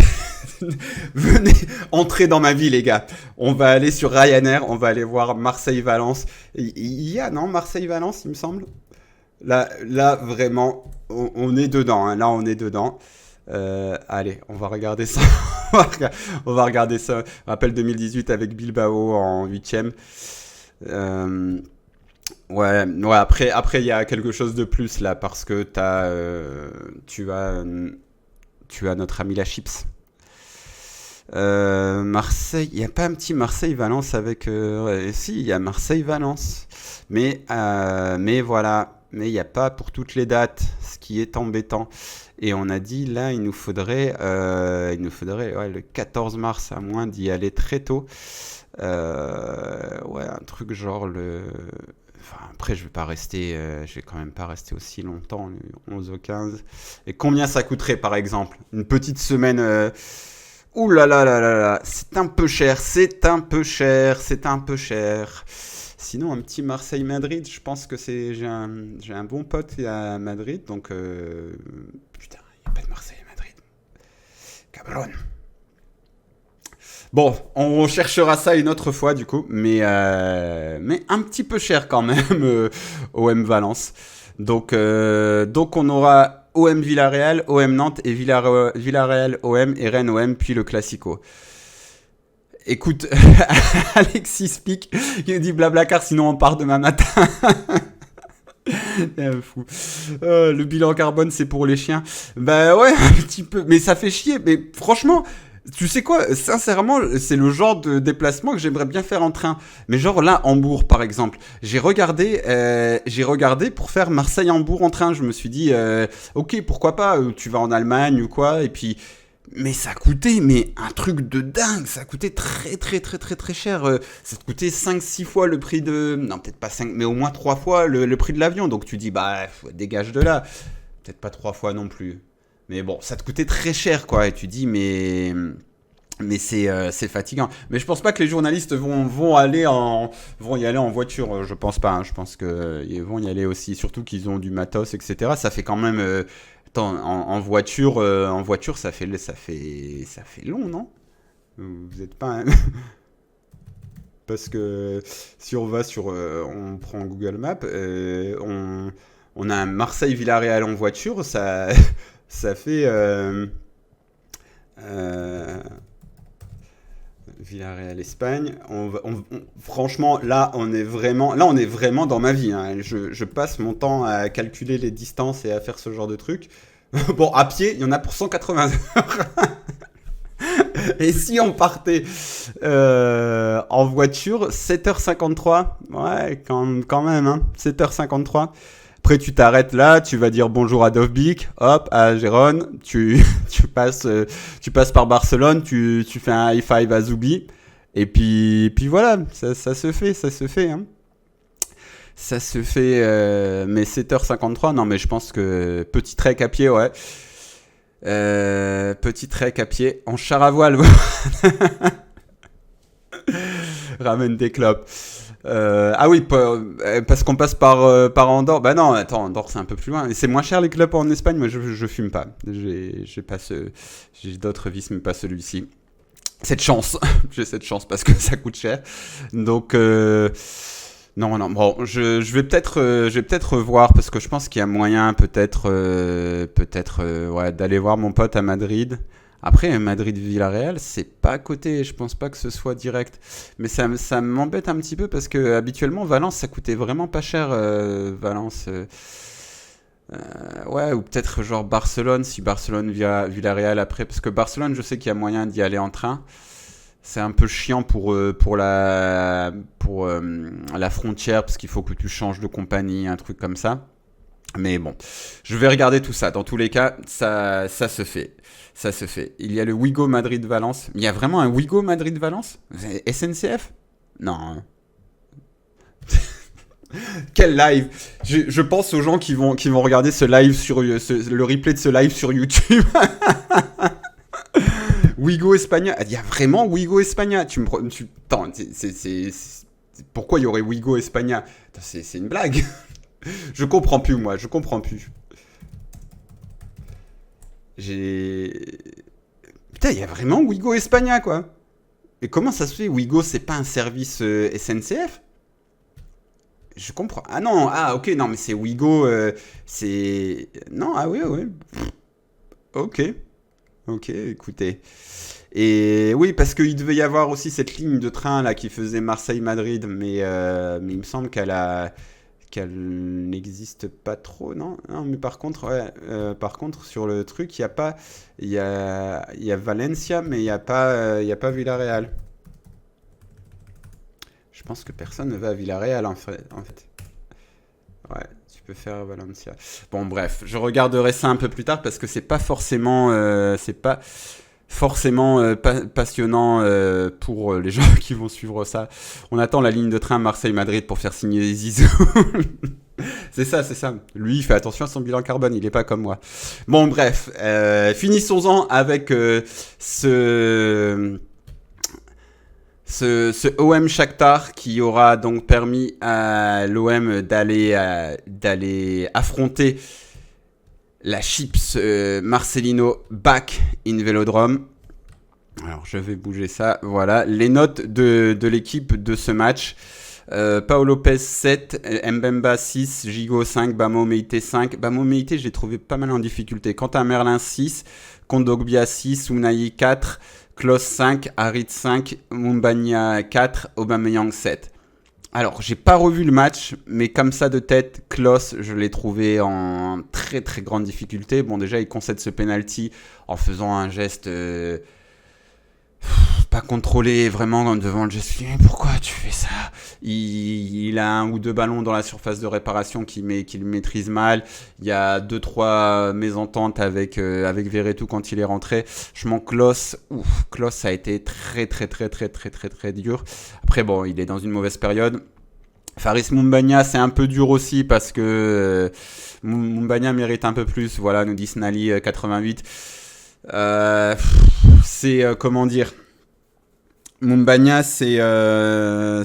A: Venez entrer dans ma vie, les gars. On va aller sur Ryanair. On va aller voir Marseille-Valence. Il y a, non, Marseille-Valence, il me semble. Là vraiment, on est dedans. Hein. Là, on est dedans. Allez, on va regarder ça On va regarder ça. Rappel 2018 avec Bilbao en huitième. Euh, ouais, après, il y a quelque chose de plus là, parce que tu as, tu as notre ami la Chips. Marseille, il n'y a pas un petit Marseille-Valence avec... si, il y a Marseille-Valence. Mais voilà, mais il n'y a pas pour toutes les dates, ce qui est embêtant. Et on a dit, là, il nous faudrait ouais, le 14 mars, à moins d'y aller très tôt. Ouais, un truc genre le... Enfin, après, je vais quand même pas rester aussi longtemps, le 11 au 15. Et combien ça coûterait, par exemple? Une petite semaine... Ouh là là là là là, c'est un peu cher, c'est un peu cher, c'est un peu cher. Sinon, un petit Marseille-Madrid, je pense que j'ai un bon pote à Madrid, donc putain, il n'y a pas de Marseille-Madrid. Cabron. Bon, on cherchera ça une autre fois du coup, mais un petit peu cher quand même, OM Valence. Donc on aura OM Villarreal, OM Nantes et Villarreal OM et Rennes OM, puis le Classico. Écoute, Alexis Pic, il dit Blablacar, sinon on part demain matin. Fou. Le bilan carbone, c'est pour les chiens. Bah ouais, un petit peu. Mais ça fait chier. Mais franchement, tu sais quoi? Sincèrement, c'est le genre de déplacement que j'aimerais bien faire en train. Mais genre là, Hambourg, par exemple. J'ai regardé pour faire Marseille-Hambourg en train. Je me suis dit, ok, pourquoi pas? Tu vas en Allemagne ou quoi? Et puis, mais ça coûtait mais un truc de dingue, ça coûtait très très très très très cher. Ça te coûtait 5 6 fois le prix de... Non, peut-être pas 5 mais au moins 3 fois le prix de l'avion. Donc tu dis, bah, dégage de là. Peut-être pas 3 fois non plus. Mais bon, ça te coûtait très cher, quoi. Et tu dis, mais c'est fatigant. Mais je pense pas que les journalistes vont y aller en voiture. Je pense pas, hein. Je pense qu'ils vont y aller aussi. Surtout qu'ils ont du matos, etc. Ça fait quand même... attends, en voiture, ça fait long, non? Vous êtes pas... Parce que si on va on prend Google Maps, on a un Marseille-Villarreal en voiture, ça fait... euh, Villarreal Espagne. Franchement, là on est vraiment dans ma vie, hein. Je passe mon temps à calculer les distances et à faire ce genre de trucs. Bon, à pied, il y en a pour 180 heures. Et si on partait en voiture, 7h53, ouais, quand même, hein, 7h53. Après, tu t'arrêtes là, tu vas dire bonjour à Dovbik, hop, à Gérone, tu passes par Barcelone, tu fais un high five à Zoubi, et puis voilà, ça se fait, ça se fait, hein. Ça se fait, mais 7h53, non, mais je pense que petit trek à pied, ouais. Petit trek à pied en char à voile. Ramène des clopes. Ah oui, parce qu'on passe par Andorre. Bah non, attends, Andorre c'est un peu plus loin. Et c'est moins cher les clopes en Espagne. Moi je fume pas. J'ai pas j'ai d'autres vices, mais pas celui-ci. Cette chance, j'ai cette chance parce que ça coûte cher. Donc non, non. Bon, je vais peut-être voir parce que je pense qu'il y a moyen peut-être ouais, d'aller voir mon pote à Madrid. Après, Madrid-Villarreal, c'est pas à côté. Je pense pas que ce soit direct. Mais ça m'embête un petit peu parce que habituellement, Valence, ça coûtait vraiment pas cher. Valence. Ouais, ou peut-être genre Barcelone, si Barcelone via Villarreal après. Parce que Barcelone, je sais qu'il y a moyen d'y aller en train. C'est un peu chiant pour la frontière parce qu'il faut que tu changes de compagnie, un truc comme ça. Mais bon, je vais regarder tout ça. Dans tous les cas, ça se fait. Ça se fait. Il y a le Wigo Madrid-Valence. Il y a vraiment un Wigo Madrid-Valence? SNCF? Non. Quel live! Je pense aux gens qui vont regarder ce live le replay de ce live sur YouTube. Wigo Espagna. Il y a vraiment Wigo Espagna. Attends, pourquoi il y aurait Wigo Espagna? C'est une blague. Je comprends plus, moi. Je comprends plus. J'ai... Putain, il y a vraiment Wigo Espagna, quoi. Et comment ça se fait? Wigo, c'est pas un service SNCF? Je comprends. Ah non, ah ok, non, mais c'est Wigo. C'est... Non, ah oui, oui. Ok. Ok, écoutez. Et oui, parce qu'il devait y avoir aussi cette ligne de train là qui faisait Marseille-Madrid, mais il me semble qu'elle n'existe pas trop, non? Non, mais par contre, ouais, par contre, sur le truc, il y a pas, il y a Valencia, mais il y a pas Villarreal. Je pense que personne ne va à Villarreal en fait. Ouais, tu peux faire Valencia. Bon, bref, je regarderai ça un peu plus tard parce que c'est pas forcément passionnant pour les gens qui vont suivre ça. On attend la ligne de train Marseille-Madrid pour faire signer Zizou. C'est ça, c'est ça. Lui, il fait attention à son bilan carbone, il est pas comme moi. Bon, bref, finissons-en avec ce OM Shakhtar qui aura donc permis à l'OM d'aller affronter la Chips Marcelino back in Vélodrome. Alors je vais bouger ça, voilà. Les notes de l'équipe de ce match. Paolo Lopez 7, Mbemba 6, Gigot 5, Bamo Meite 5. Bamo Meite, je l'ai trouvé pas mal en difficulté. Quentin Merlin 6, Kondogbia 6, Ounahi 4, Klos 5, Harit 5, Mumbagna 4, Aubameyang 7. Alors, j'ai pas revu le match, mais comme ça de tête, Klos, je l'ai trouvé en très très grande difficulté. Bon, déjà, il concède ce penalty en faisant un geste pas contrôlé vraiment devant le geste. Pourquoi tu fais ça? Il a un ou deux ballons dans la surface de réparation qu'il maîtrise mal. Il y a 2-3 mésententes avec Verretou quand il est rentré. Je m'en Klos, ça a été très très très très très très très dur. Après bon, il est dans une mauvaise période. Faris Mumbagna, c'est un peu dur aussi parce que Mumbagna mérite un peu plus. Voilà, nous dit Snally 88. C'est comment dire, Mumbagna, c'est un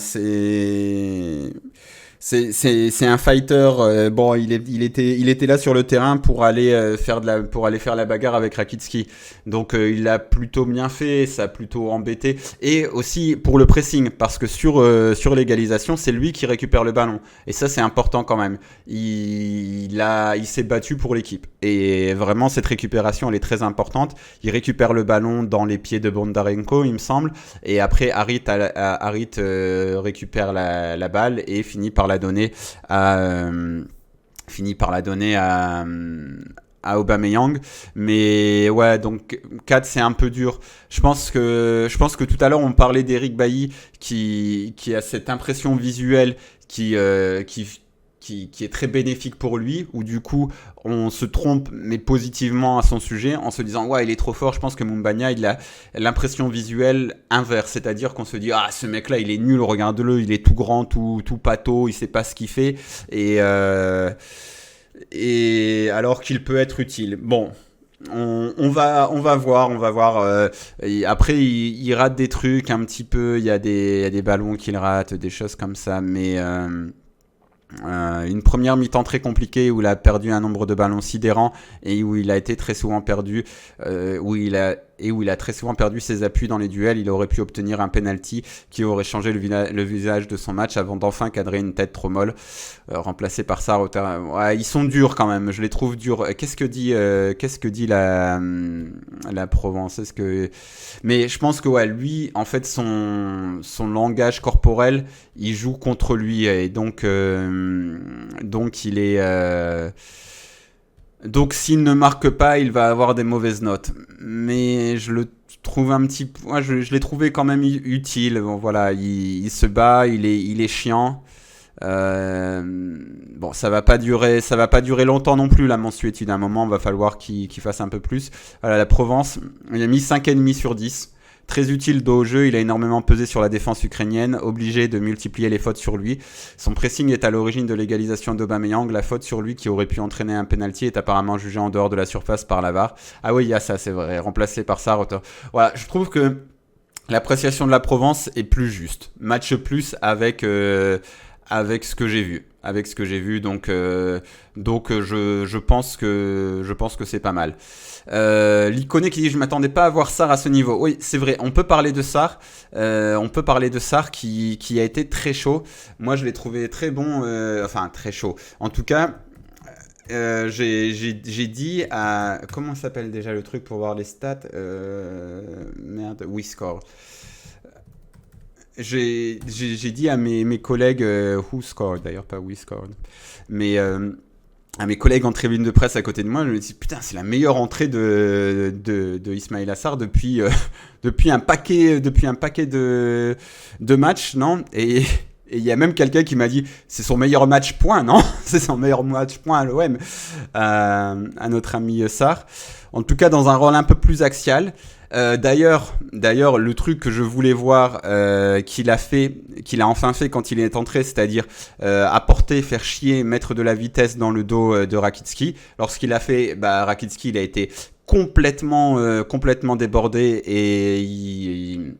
A: fighter. Bon, il était là sur le terrain pour aller faire la bagarre avec Rakitski. Donc il l'a plutôt bien fait, ça a plutôt embêté. Et aussi pour le pressing, parce que sur l'égalisation, c'est lui qui récupère le ballon. Et ça, c'est important quand même. Il s'est battu pour l'équipe. Et vraiment, cette récupération, elle est très importante. Il récupère le ballon dans les pieds de Bondarenko, il me semble. Et après, Harit récupère la balle et finit par la donner à Aubameyang. Mais ouais, donc 4, c'est un peu dur. Je pense que tout à l'heure on parlait d'Eric Bailly qui a cette impression visuelle qui est très bénéfique pour lui, où du coup on se trompe mais positivement à son sujet en se disant ouais, il est trop fort. Je pense que Mumbagna, il a l'impression visuelle inverse, c'est-à-dire qu'on se dit ah, ce mec là il est nul, regarde-le, il est tout grand, tout pâteau, il sait pas ce qu'il fait, et alors qu'il peut être utile. Bon, on va voir. Après, il rate des trucs un petit peu. Il y a des ballons qu'il rate, des choses comme ça. Mais une première mi-temps très compliquée où il a perdu un nombre de ballons sidérant et où il a été très souvent perdu, où il a très souvent perdu ses appuis dans les duels. Il aurait pu obtenir un penalty qui aurait changé le visage de son match avant d'enfin cadrer une tête trop molle, remplacée par Sarr au terrain. Ouais, ils sont durs quand même, je les trouve durs. Qu'est-ce que dit la Provence? Mais je pense que ouais, lui, en fait, son langage corporel, il joue contre lui et donc il est donc s'il ne marque pas, il va avoir des mauvaises notes. Mais je le trouve moi, je l'ai trouvé quand même utile. Bon, voilà, il se bat, il est chiant. Bon, ça va pas durer longtemps non plus la mansuétude. À un moment, il va falloir qu'il fasse un peu plus. Voilà, la Provence, il a mis 5,5 sur 10. Très utile dos au jeu, il a énormément pesé sur la défense ukrainienne, obligé de multiplier les fautes sur lui. Son pressing est à l'origine de l'égalisation d'Aubameyang. La faute sur lui qui aurait pu entraîner un penalty est apparemment jugée en dehors de la surface par la VAR. Ah oui, il y a ça, c'est vrai, remplacé par Sarr. Voilà, je trouve que l'appréciation de la Provence est plus juste. Match plus avec ce que j'ai vu. Donc je pense que c'est pas mal. L'Iconé qui dit je m'attendais pas à voir Sarr à ce niveau. Oui, c'est vrai, on peut parler de Sarr. Qui a été très chaud. Moi, je l'ai trouvé très bon, enfin très chaud. En tout cas, J'ai dit à... Comment s'appelle déjà le truc pour voir les stats? Merde, WeScore. J'ai dit à mes collègues, Who Scored d'ailleurs, pas WeScored, mais à mes collègues en tribune de presse à côté de moi, je me dis putain, c'est la meilleure entrée de Ismail Assar depuis un paquet de matchs, non? Et il y a même quelqu'un qui m'a dit c'est son meilleur match point, non? C'est son meilleur match point à l'OM, à notre ami Sarr. En tout cas, dans un rôle un peu plus axial. D'ailleurs, le truc que je voulais voir qu'il a enfin fait quand il est entré, c'est-à-dire apporter, faire chier, mettre de la vitesse dans le dos de Rakitski. Lorsqu'il a fait, Rakitski, il a été complètement débordé et il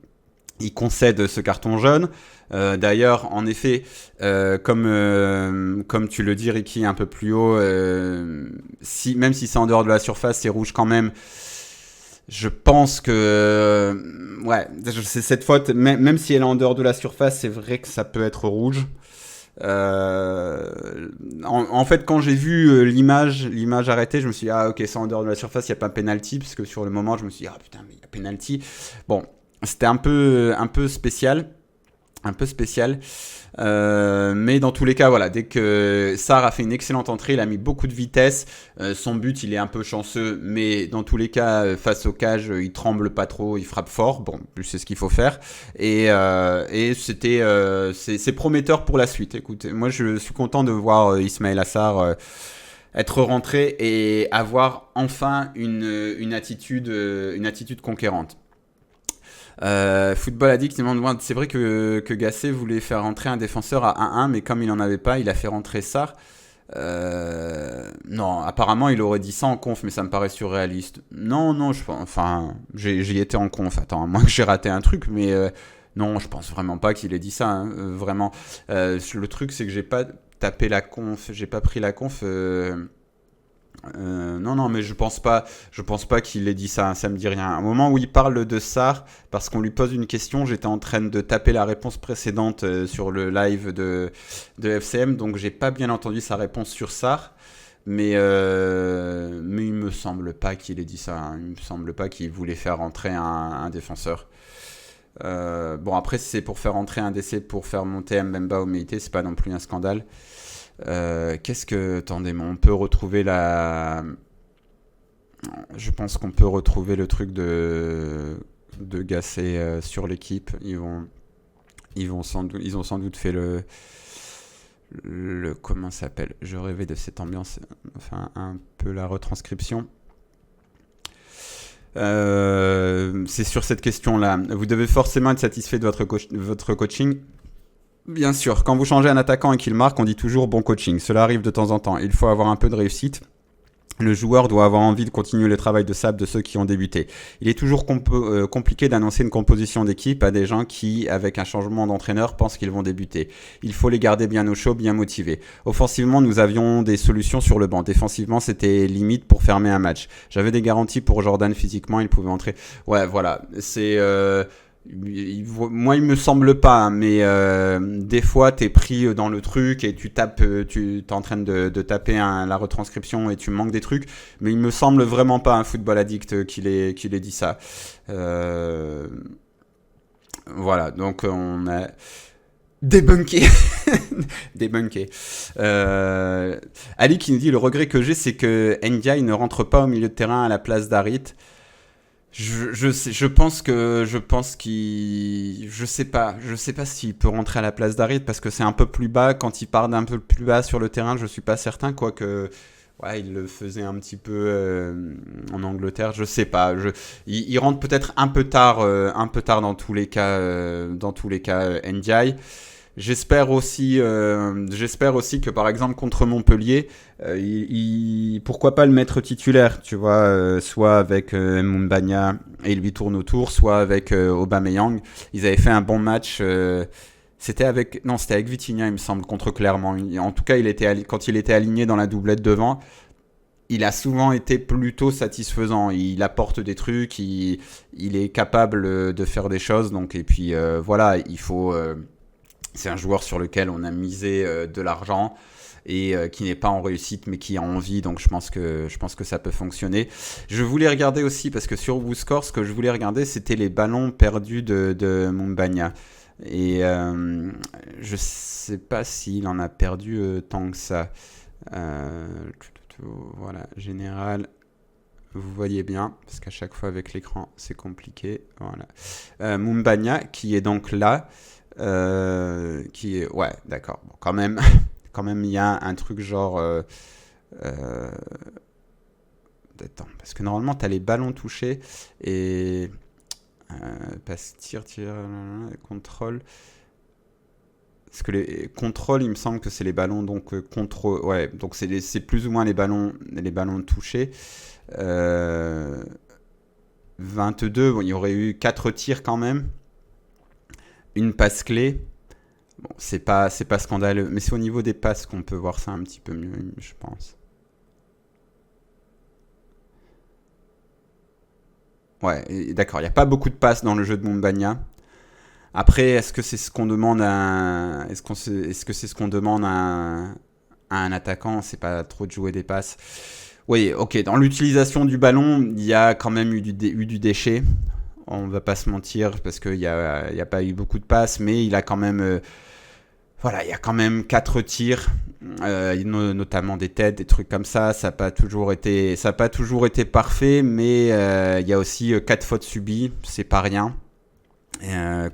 A: concède ce carton jaune. D'ailleurs, en effet, comme tu le dis, Ricky, un peu plus haut, même si c'est en dehors de la surface, c'est rouge quand même. Je pense que ouais, c'est cette faute, même si elle est en dehors de la surface, c'est vrai que ça peut être rouge. En fait, quand j'ai vu l'image arrêtée, je me suis dit, ah ok, c'est en dehors de la surface, il n'y a pas penalty, parce que sur le moment, je me suis dit, ah putain, mais il y a penalty. Bon, c'était un peu spécial. Un peu spécial. Mais dans tous les cas, voilà, dès que Sarr a fait une excellente entrée, il a mis beaucoup de vitesse. Son but, il est un peu chanceux, mais dans tous les cas, face au cage, il tremble pas trop, il frappe fort. Bon, c'est ce qu'il faut faire. Et c'est prometteur pour la suite. Écoutez, moi, je suis content de voir Ismail Assar être rentré et avoir enfin une attitude conquérante. Football Addict demande, c'est vrai que Gasset voulait faire rentrer un défenseur à 1-1, mais comme il n'en avait pas, il a fait rentrer Sarr. Non, apparemment il aurait dit ça en conf, mais ça me paraît surréaliste. Non, j'y étais en conf. Attends, à moins que j'ai raté un truc, mais non, je pense vraiment pas qu'il ait dit ça. Hein, vraiment. Le truc, c'est que j'ai pas tapé la conf, j'ai pas pris la conf. Non, mais je pense pas qu'il ait dit ça, hein, ça me dit rien. Au moment où il parle de Sarr, parce qu'on lui pose une question, j'étais en train de taper la réponse précédente sur le live de FCM, donc j'ai pas bien entendu sa réponse sur Sarr, mais il me semble pas qu'il ait dit ça, hein. Il me semble pas qu'il voulait faire rentrer un défenseur. Bon, après, si c'est pour faire rentrer un DC pour faire monter Mbemba au Meïté, c'est pas non plus un scandale. Attendez, on peut retrouver je pense qu'on peut retrouver le truc de Gasset sur l'équipe. Ils ont sans doute fait le comment ça s'appelle? Je rêvais de cette ambiance, enfin un peu la retranscription. C'est sur cette question-là. Vous devez forcément être satisfait de votre coaching. Bien sûr, quand vous changez un attaquant et qu'il marque, on dit toujours bon coaching. Cela arrive de temps en temps. Il faut avoir un peu de réussite. Le joueur doit avoir envie de continuer le travail de sable de ceux qui ont débuté. Il est toujours compliqué d'annoncer une composition d'équipe à des gens qui, avec un changement d'entraîneur, pensent qu'ils vont débuter. Il faut les garder bien au chaud, bien motivés. Offensivement, nous avions des solutions sur le banc. Défensivement, c'était limite pour fermer un match. J'avais des garanties pour Jordan physiquement, il pouvait entrer. Ouais, voilà, c'est... Moi, il me semble pas, hein, mais des fois, t'es pris dans le truc et tu t'es en train de taper la retranscription et tu manques des trucs. Mais il me semble vraiment pas un Football Addict qu'il ait dit ça. Voilà, donc on a débunké. Débunké. Ali qui nous dit le regret que j'ai, c'est que Ndiaye ne rentre pas au milieu de terrain à la place d'Harit. Je sais pas s'il peut rentrer à la place d'Harit parce que c'est un peu plus bas. Quand il part d'un peu plus bas sur le terrain, je suis pas certain, quoique ouais, il le faisait un petit peu en Angleterre, je sais pas. Il rentre peut-être un peu tard dans tous les cas, Ndiaye. J'espère aussi que par exemple contre Montpellier, pourquoi pas le mettre titulaire, tu vois, soit avec Moumbagna et il lui tourne autour, soit avec Aubameyang. Ils avaient fait un bon match. C'était avec Vitinha, il me semble, contre Clermont. En tout cas, quand il était aligné dans la doublette devant, il a souvent été plutôt satisfaisant. Il apporte des trucs, il est capable de faire des choses. Donc, et puis voilà, il faut. C'est un joueur sur lequel on a misé de l'argent et qui n'est pas en réussite mais qui a envie, donc je pense que ça peut fonctionner. Je voulais regarder aussi, parce que sur WhoScore, ce que je voulais regarder, c'était les ballons perdus de Mumbagna. Et je sais pas s'il en a perdu tant que ça. Euh, voilà, général. Vous voyez bien, parce qu'à chaque fois avec l'écran, c'est compliqué. Voilà. Mumbagna, qui est donc là, qui est... Ouais, d'accord. Bon, quand même, quand même, il y a un truc genre... euh, attends, parce que normalement, tu as les ballons touchés et... passe, tir, contrôle. Parce que les contrôles, il me semble que c'est les ballons, donc contrôle... Ouais, donc c'est plus ou moins les ballons touchés. Euh, 22, bon, il y aurait eu 4 tirs quand même. Une passe clé. Bon, c'est pas scandaleux, mais c'est au niveau des passes qu'on peut voir ça un petit peu mieux, je pense. Ouais, d'accord, il n'y a pas beaucoup de passes dans le jeu de Mumbagna. Après, est-ce que c'est ce qu'on demande est-ce que c'est ce qu'on demande à un attaquant? C'est pas trop de jouer des passes. Oui, ok, dans l'utilisation du ballon, il y a quand même eu du déchet. On va pas se mentir, parce qu'il y a pas eu beaucoup de passes, mais il a quand même voilà, il y a quand même 4 tirs, notamment des têtes, des trucs comme ça. Ça n'a pas toujours été parfait, mais il y a aussi 4 fautes subies, c'est pas rien.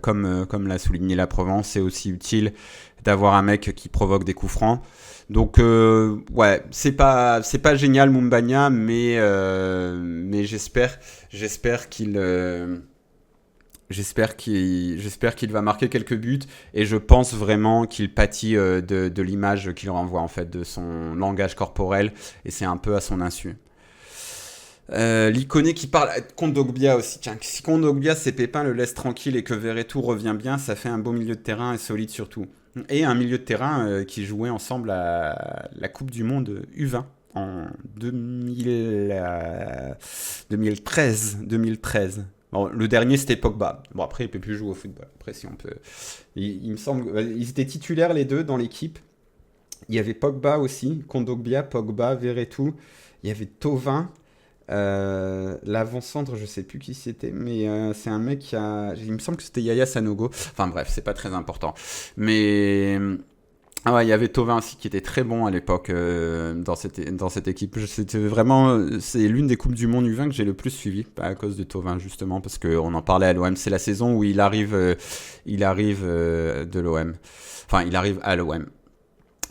A: Comme l'a souligné la Provence, c'est aussi utile d'avoir un mec qui provoque des coups francs. Donc ouais, c'est pas génial Mumbagna, mais j'espère qu'il j'espère qu'il va marquer quelques buts, et je pense vraiment qu'il pâtit de l'image qu'il renvoie en fait, de son langage corporel, et c'est un peu à son insu. L'Iconé qui parle contre Dogbia aussi. Tiens, si contre Dogbia, ses pépins le laissent tranquille et que Verretou revient bien, ça fait un beau milieu de terrain et solide surtout. Et un milieu de terrain qui jouait ensemble à la Coupe du Monde U20 en 2013. 2013. Bon, le dernier c'était Pogba. Bon, après il peut plus jouer au football. Après, si on peut. Il me semble. Ils étaient titulaires les deux dans l'équipe. Il y avait Pogba aussi, Kondogbia, Pogba, Verretou. Il y avait Tovin. L'avant-centre, je sais plus qui c'était, mais c'est un mec qui a. Il me semble que c'était Yaya Sanogo. Enfin bref, c'est pas très important. Mais. Ah ouais, il y avait Tovin aussi qui était très bon à l'époque dans cette équipe. C'était vraiment, c'est l'une des coupes du monde U20 que j'ai le plus suivi à cause de Tovin justement, parce qu'on en parlait à l'OM. C'est la saison où il arrive de l'OM. Enfin, il arrive à l'OM.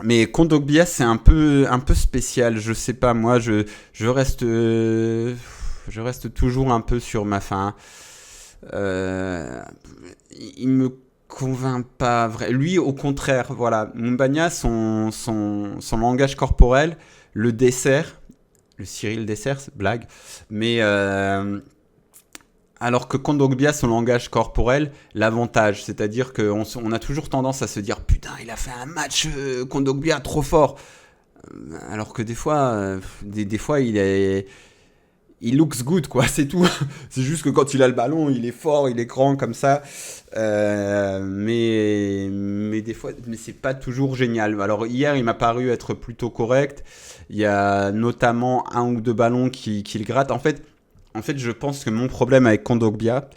A: Mais Kondogbia, c'est un peu spécial. Je sais pas, moi, je reste toujours un peu sur ma faim. Euh, il me convainc pas vrai. Lui, au contraire, voilà. Mumbagna, son langage corporel, le dessert, le Cyril dessert, c'est blague. Mais alors que Kondogbia, son langage corporel, l'avantage, c'est-à-dire qu'on a toujours tendance à se dire putain, il a fait un match Kondogbia trop fort. Alors que des fois, des fois, il looks good, quoi, c'est tout. C'est juste que quand il a le ballon, il est fort, il est grand comme ça. Mais des fois, mais c'est pas toujours génial. Alors hier, il m'a paru être plutôt correct. Il y a notamment un ou deux ballons qui le grattent. En fait, je pense que mon problème avec Kondogbia,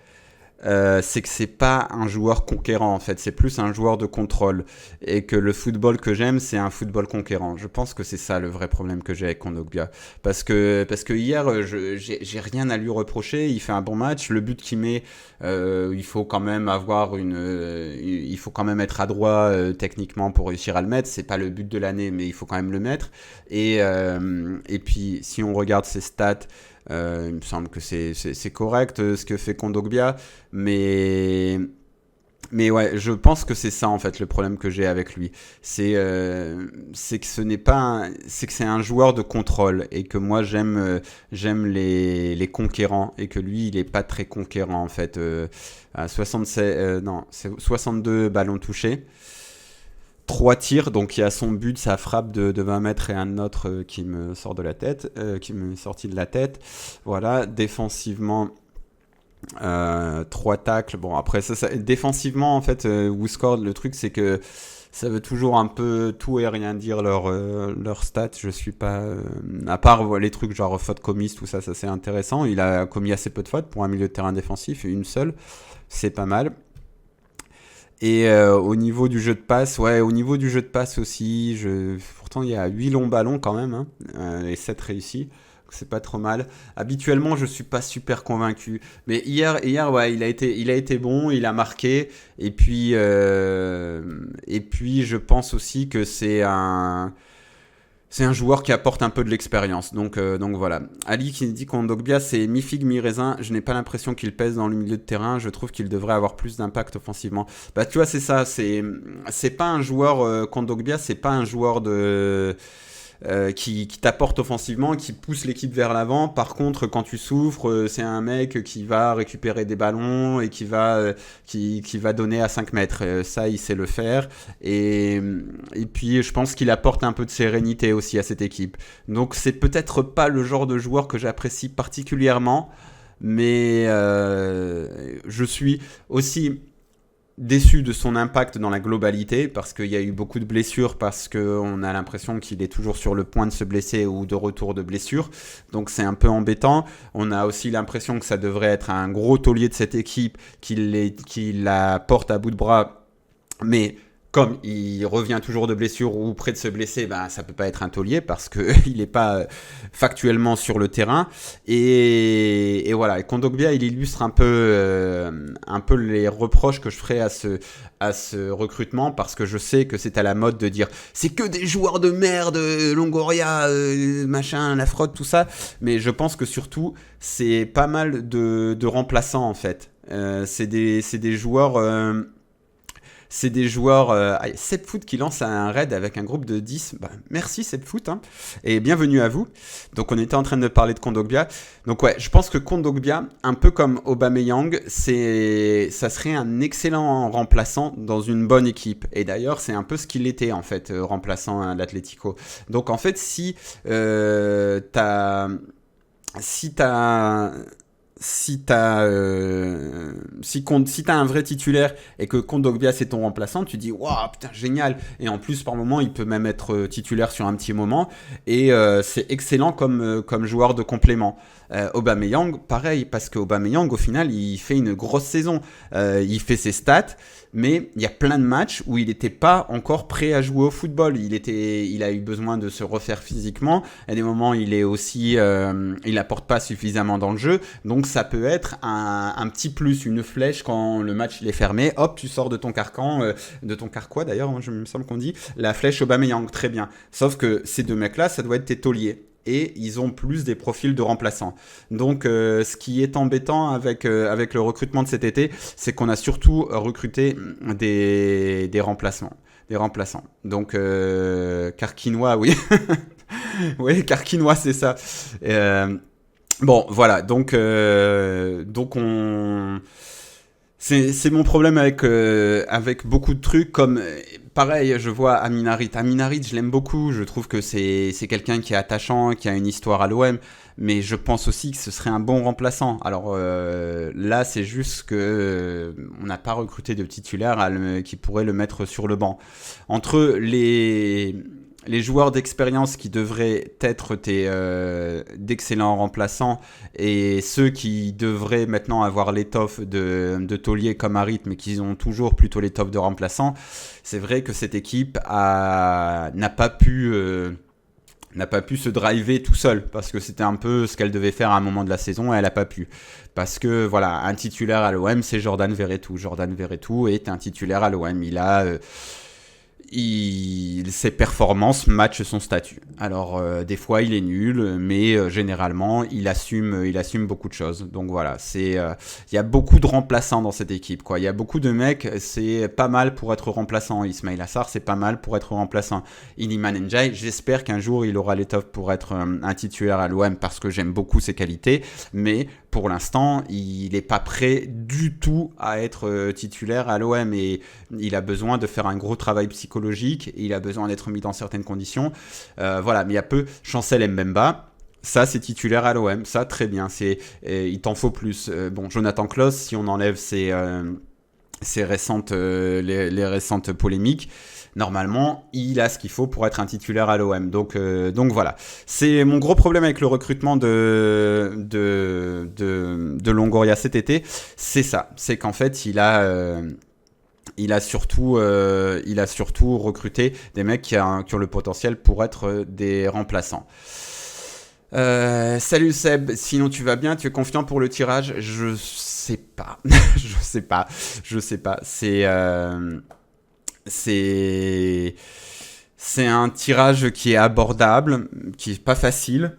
A: c'est que c'est pas un joueur conquérant en fait, c'est plus un joueur de contrôle, et que le football que j'aime, c'est un football conquérant. Je pense que c'est ça le vrai problème que j'ai avec Kondogbia, parce que hier, j'ai rien à lui reprocher. Il fait un bon match, le but qu'il met, il faut quand même il faut quand même être adroit techniquement pour réussir à le mettre. C'est pas le but de l'année, mais il faut quand même le mettre. Et puis si on regarde ses stats, il me semble que c'est correct ce que fait Kondogbia, mais ouais, je pense que c'est ça en fait le problème que j'ai avec lui. C'est que ce n'est pas c'est que c'est un joueur de contrôle, et que moi j'aime les conquérants, et que lui il est pas très conquérant en fait. À 76 non, c'est 62 ballons touchés. 3 tirs, donc il y a son but, sa frappe de 20 mètres, et un autre qui me sort de la tête, qui me est sorti de la tête. Voilà, défensivement, 3 tacles. Bon, après, défensivement, en fait, WhoScored, le truc, c'est que Ça veut toujours un peu tout et rien dire leur stats. Je suis pas. À part les trucs genre faute commise, tout ça, ça c'est intéressant. Il a commis assez peu de fautes pour un milieu de terrain défensif, une seule. C'est pas mal. Et au niveau du jeu de passe, ouais, au niveau du jeu de passe aussi, pourtant il y a 8 longs ballons quand même, hein, et 7 réussis. C'est pas trop mal. Habituellement, je suis pas super convaincu. Mais hier ouais, il a été bon, il a marqué. Et puis, je pense aussi que c'est un joueur qui apporte un peu de l'expérience. Donc voilà. Ali qui dit qu'Ondogbia, c'est mi-figue, mi-raisin. Je n'ai pas l'impression qu'il pèse dans le milieu de terrain. Je trouve qu'il devrait avoir plus d'impact offensivement. Bah, tu vois, c'est ça. C'est pas un joueur, Kondogbia, c'est pas un joueur qui t'apporte offensivement, qui pousse l'équipe vers l'avant. Par contre, quand tu souffres, c'est un mec qui va récupérer des ballons et qui va donner à 5 mètres. Ça, il sait le faire. Et puis, je pense qu'il apporte un peu de sérénité aussi à cette équipe. Donc, c'est peut-être pas le genre de joueur que j'apprécie particulièrement, mais je suis aussi déçu de son impact dans la globalité parce qu'il y a eu beaucoup de blessures, parce qu'on a l'impression qu'il est toujours sur le point de se blesser ou de retour de blessure, donc c'est un peu embêtant. On a aussi l'impression que ça devrait être un gros taulier de cette équipe qui la porte à bout de bras, mais comme il revient toujours de blessure ou près de se blesser, ben, ça peut pas être un taulier parce qu'il n'est pas factuellement sur le terrain. Et voilà, et Kondogbia, il illustre un peu les reproches que je ferai à ce recrutement, parce que je sais que c'est à la mode de dire c'est que des joueurs de merde, Longoria, machin, la fraude, tout ça. Mais je pense que surtout, c'est pas mal de remplaçants en fait. C'est des joueurs... C'est des joueurs 7foot qui lancent un raid avec un groupe de 10. Bah, merci 7foot, hein, et bienvenue à vous. Donc on était en train de parler de Kondogbia. Donc ouais, je pense que Kondogbia, un peu comme Aubameyang, ça serait un excellent remplaçant dans une bonne équipe. Et d'ailleurs, c'est un peu ce qu'il était en fait, remplaçant à l'Atlético. Donc en fait, si t'as si t'as un vrai titulaire et que Kondogbia c'est ton remplaçant, tu dis waouh, putain, génial. Et en plus, par moment, il peut même être titulaire sur un petit moment. Et c'est excellent comme joueur de complément. Aubameyang, pareil, parce qu'Aubameyang, au final, il fait une grosse saison. Il fait ses stats, mais il y a plein de matchs où il n'était pas encore prêt à jouer au football. Il a eu besoin de se refaire physiquement. À des moments, il apporte pas suffisamment dans le jeu. Donc, ça peut être un petit plus, une flèche quand le match il est fermé. Hop, tu sors de ton carcan, de ton carquois d'ailleurs, il me semble qu'on dit, la flèche Aubameyang, très bien. Sauf que ces deux mecs-là, ça doit être tes tauliers. Et ils ont plus des profils de remplaçants. Donc, ce qui est embêtant avec le recrutement de cet été, c'est qu'on a surtout recruté des remplacements. Des remplaçants. Donc, Carquinois, oui. Oui, Carquinois, c'est ça. Bon, voilà. Donc c'est mon problème avec beaucoup de trucs, comme pareil, je vois Amin Harit. Amin Harit, je l'aime beaucoup, je trouve que c'est quelqu'un qui est attachant, qui a une histoire à l'OM, mais je pense aussi que ce serait un bon remplaçant. Alors là, c'est juste que on n'a pas recruté de titulaire qui pourrait le mettre sur le banc. Entre les joueurs d'expérience qui devraient être d'excellents remplaçants et ceux qui devraient maintenant avoir l'étoffe de taulier comme Harit, mais qui ont toujours plutôt l'étoffe de remplaçants, c'est vrai que cette équipe n'a pas pu se driver tout seul, parce que c'était un peu ce qu'elle devait faire à un moment de la saison et elle n'a pas pu. Parce que voilà, un titulaire à l'OM, c'est Jordan Verretou. Jordan Verretou est un titulaire à l'OM. Ses performances matchent son statut. Alors des fois il est nul, mais généralement il assume beaucoup de choses. Donc voilà, il y a beaucoup de remplaçants dans cette équipe, quoi. Il y a beaucoup de mecs, c'est pas mal pour être remplaçant. Ismail Assar, c'est pas mal pour être remplaçant. Iliman Ndiaye, j'espère qu'un jour il aura l'étoffe pour être un titulaire à l'OM, parce que j'aime beaucoup ses qualités, mais pour l'instant, il n'est pas prêt du tout à être titulaire à l'OM, et il a besoin de faire un gros travail psychologique, et il a besoin d'être mis dans certaines conditions. Voilà, mais il y a peu. Chancel Mbemba, ça c'est titulaire à l'OM, ça très bien. Il t'en faut plus. Bon, Jonathan Klaus, si on enlève les récentes polémiques, normalement, il a ce qu'il faut pour être un titulaire à l'OM. Donc voilà. C'est mon gros problème avec le recrutement de Longoria cet été. C'est ça. C'est qu'en fait, il a surtout recruté des mecs qui ont le potentiel pour être des remplaçants. Salut Seb, sinon tu vas bien, tu es confiant pour le tirage? Je sais pas, je sais pas. C'est un tirage qui est abordable, qui est pas facile.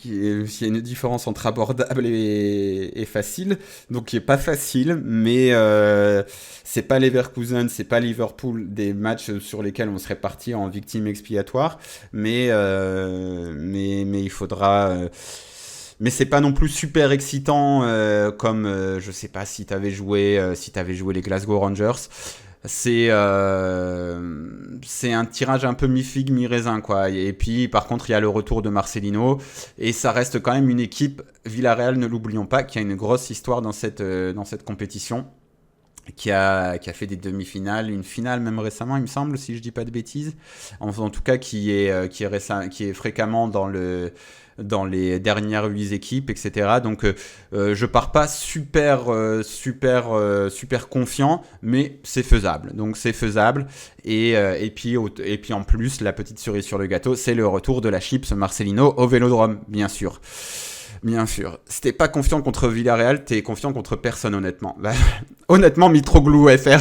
A: Il y a une différence entre abordable et facile, donc qui est pas facile, mais c'est pas Leverkusen, c'est pas Liverpool, des matchs sur lesquels on serait parti en victime expiatoire, mais il faudra. Mais c'est pas non plus super excitant comme je sais pas si t'avais joué les Glasgow Rangers. C'est un tirage un peu mi-figue, mi-raisin, quoi. Et puis, par contre, il y a le retour de Marcelino. Et ça reste quand même une équipe, Villarreal, ne l'oublions pas, qui a une grosse histoire dans cette compétition. Qui a fait des demi-finales, une finale même récemment, il me semble, si je dis pas de bêtises. En tout cas, qui est fréquemment dans les dernières 8 équipes, etc. Donc je pars pas super confiant, mais c'est faisable. Donc c'est faisable. Et puis en plus, la petite cerise sur le gâteau, c'est le retour de la Chips Marcelino au Vélodrome, bien sûr. Bien sûr. Si t'es pas confiant contre Villarreal, t'es confiant contre personne, honnêtement. Honnêtement, Mitroglou FR,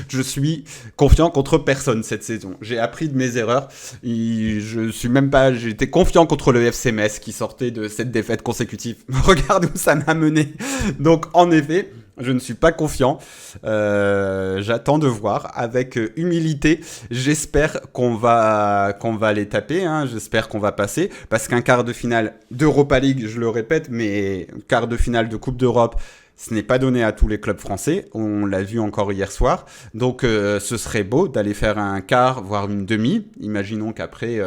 A: je suis confiant contre personne cette saison. J'ai appris de mes erreurs. J'étais confiant contre le FC Metz qui sortait de cette défaite consécutive. Regarde où ça m'a mené. Donc, en effet, je ne suis pas confiant. J'attends de voir avec humilité. J'espère qu'on va les taper. J'espère qu'on va passer. Parce qu'un quart de finale d'Europa League, je le répète, mais quart de finale de Coupe d'Europe, ce n'est pas donné à tous les clubs français. On l'a vu encore hier soir. Donc, ce serait beau d'aller faire un quart, voire une demi. Imaginons qu'après,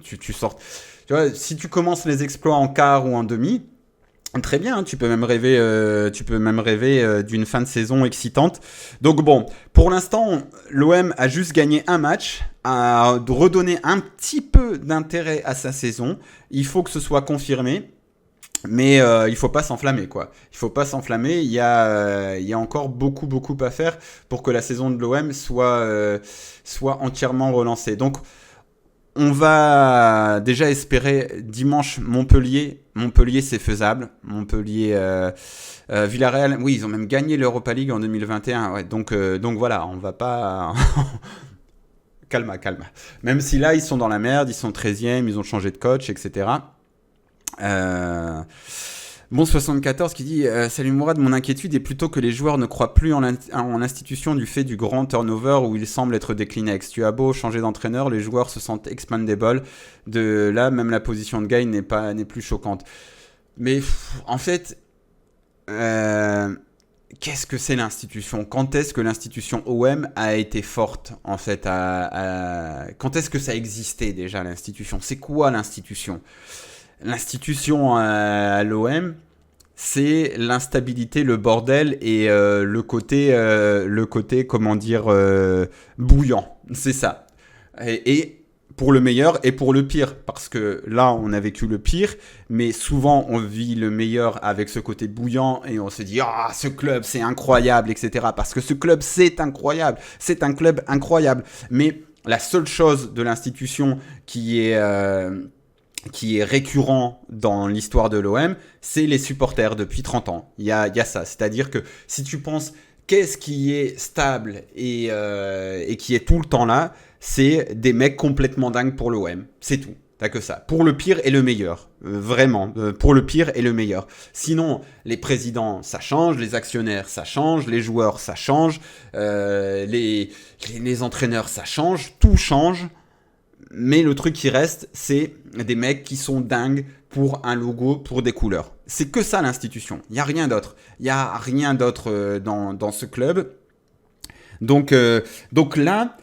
A: tu sortes. Tu vois, si tu commences les exploits en quart ou en demi, très bien, tu peux même rêver d'une fin de saison excitante. Donc bon, pour l'instant, l'OM a juste gagné un match, a redonné un petit peu d'intérêt à sa saison. Il faut que ce soit confirmé. Mais il faut pas s'enflammer, quoi. Il faut pas s'enflammer. Il y a encore beaucoup à faire pour que la saison de l'OM soit entièrement relancée. Donc on va déjà espérer dimanche Montpellier. Montpellier, c'est faisable. Montpellier, Villarreal, oui, ils ont même gagné l'Europa League en 2021. Ouais, donc voilà, on va pas. Calma. Même si là, ils sont dans la merde, ils sont 13e, ils ont changé de coach, etc. Bon 74 qui dit salut Mourad, mon inquiétude est plutôt que les joueurs ne croient plus en l'institution du fait du grand turnover où il semble être déclinex. Tu as beau changer d'entraîneur, les joueurs se sentent expandable. De là, même la position de Gain n'est plus choquante. Mais en fait, qu'est-ce que c'est l'institution? Quand est-ce que l'institution OM a été forte en fait quand est-ce que ça existait déjà l'institution? C'est quoi l'institution? L'institution à l'OM, c'est l'instabilité, le bordel et le côté comment dire, bouillant. C'est ça. Et pour le meilleur et pour le pire. Parce que là, on a vécu le pire, mais souvent, on vit le meilleur avec ce côté bouillant et on se dit « Ah, ce club, c'est incroyable, etc. » Parce que ce club, c'est incroyable. C'est un club incroyable. Mais la seule chose de l'institution qui est récurrent dans l'histoire de l'OM, c'est les supporters depuis 30 ans. Il y a ça. C'est-à-dire que si tu penses qu'est-ce qui est stable et qui est tout le temps là, c'est des mecs complètement dingues pour l'OM. C'est tout. T'as que ça. Pour le pire et le meilleur. Vraiment. Pour le pire et le meilleur. Sinon, les présidents, ça change. Les actionnaires, ça change. Les joueurs, ça change. Les entraîneurs, ça change. Tout change. Mais le truc qui reste, c'est des mecs qui sont dingues pour un logo, pour des couleurs. C'est que ça l'institution. Il n'y a rien d'autre. Il n'y a rien d'autre dans ce club. Donc là,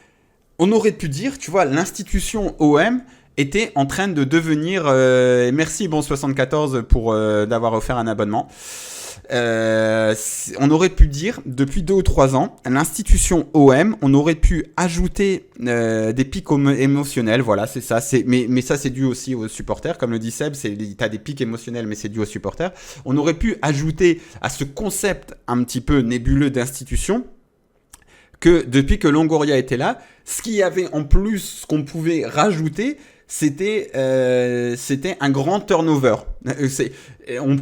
A: on aurait pu dire, tu vois, l'institution OM était en train de devenir... merci, bon 74, pour d'avoir offert un abonnement. On aurait pu dire, depuis 2 ou 3 ans, l'institution OM, on aurait pu ajouter des pics émotionnels, voilà, c'est ça. Mais ça, c'est dû aussi aux supporters, comme le dit Seb, t'as des pics émotionnels, mais c'est dû aux supporters. On aurait pu ajouter à ce concept un petit peu nébuleux d'institution que depuis que Longoria était là, ce qu'il y avait en plus, ce qu'on pouvait rajouter, c'était un grand turnover. On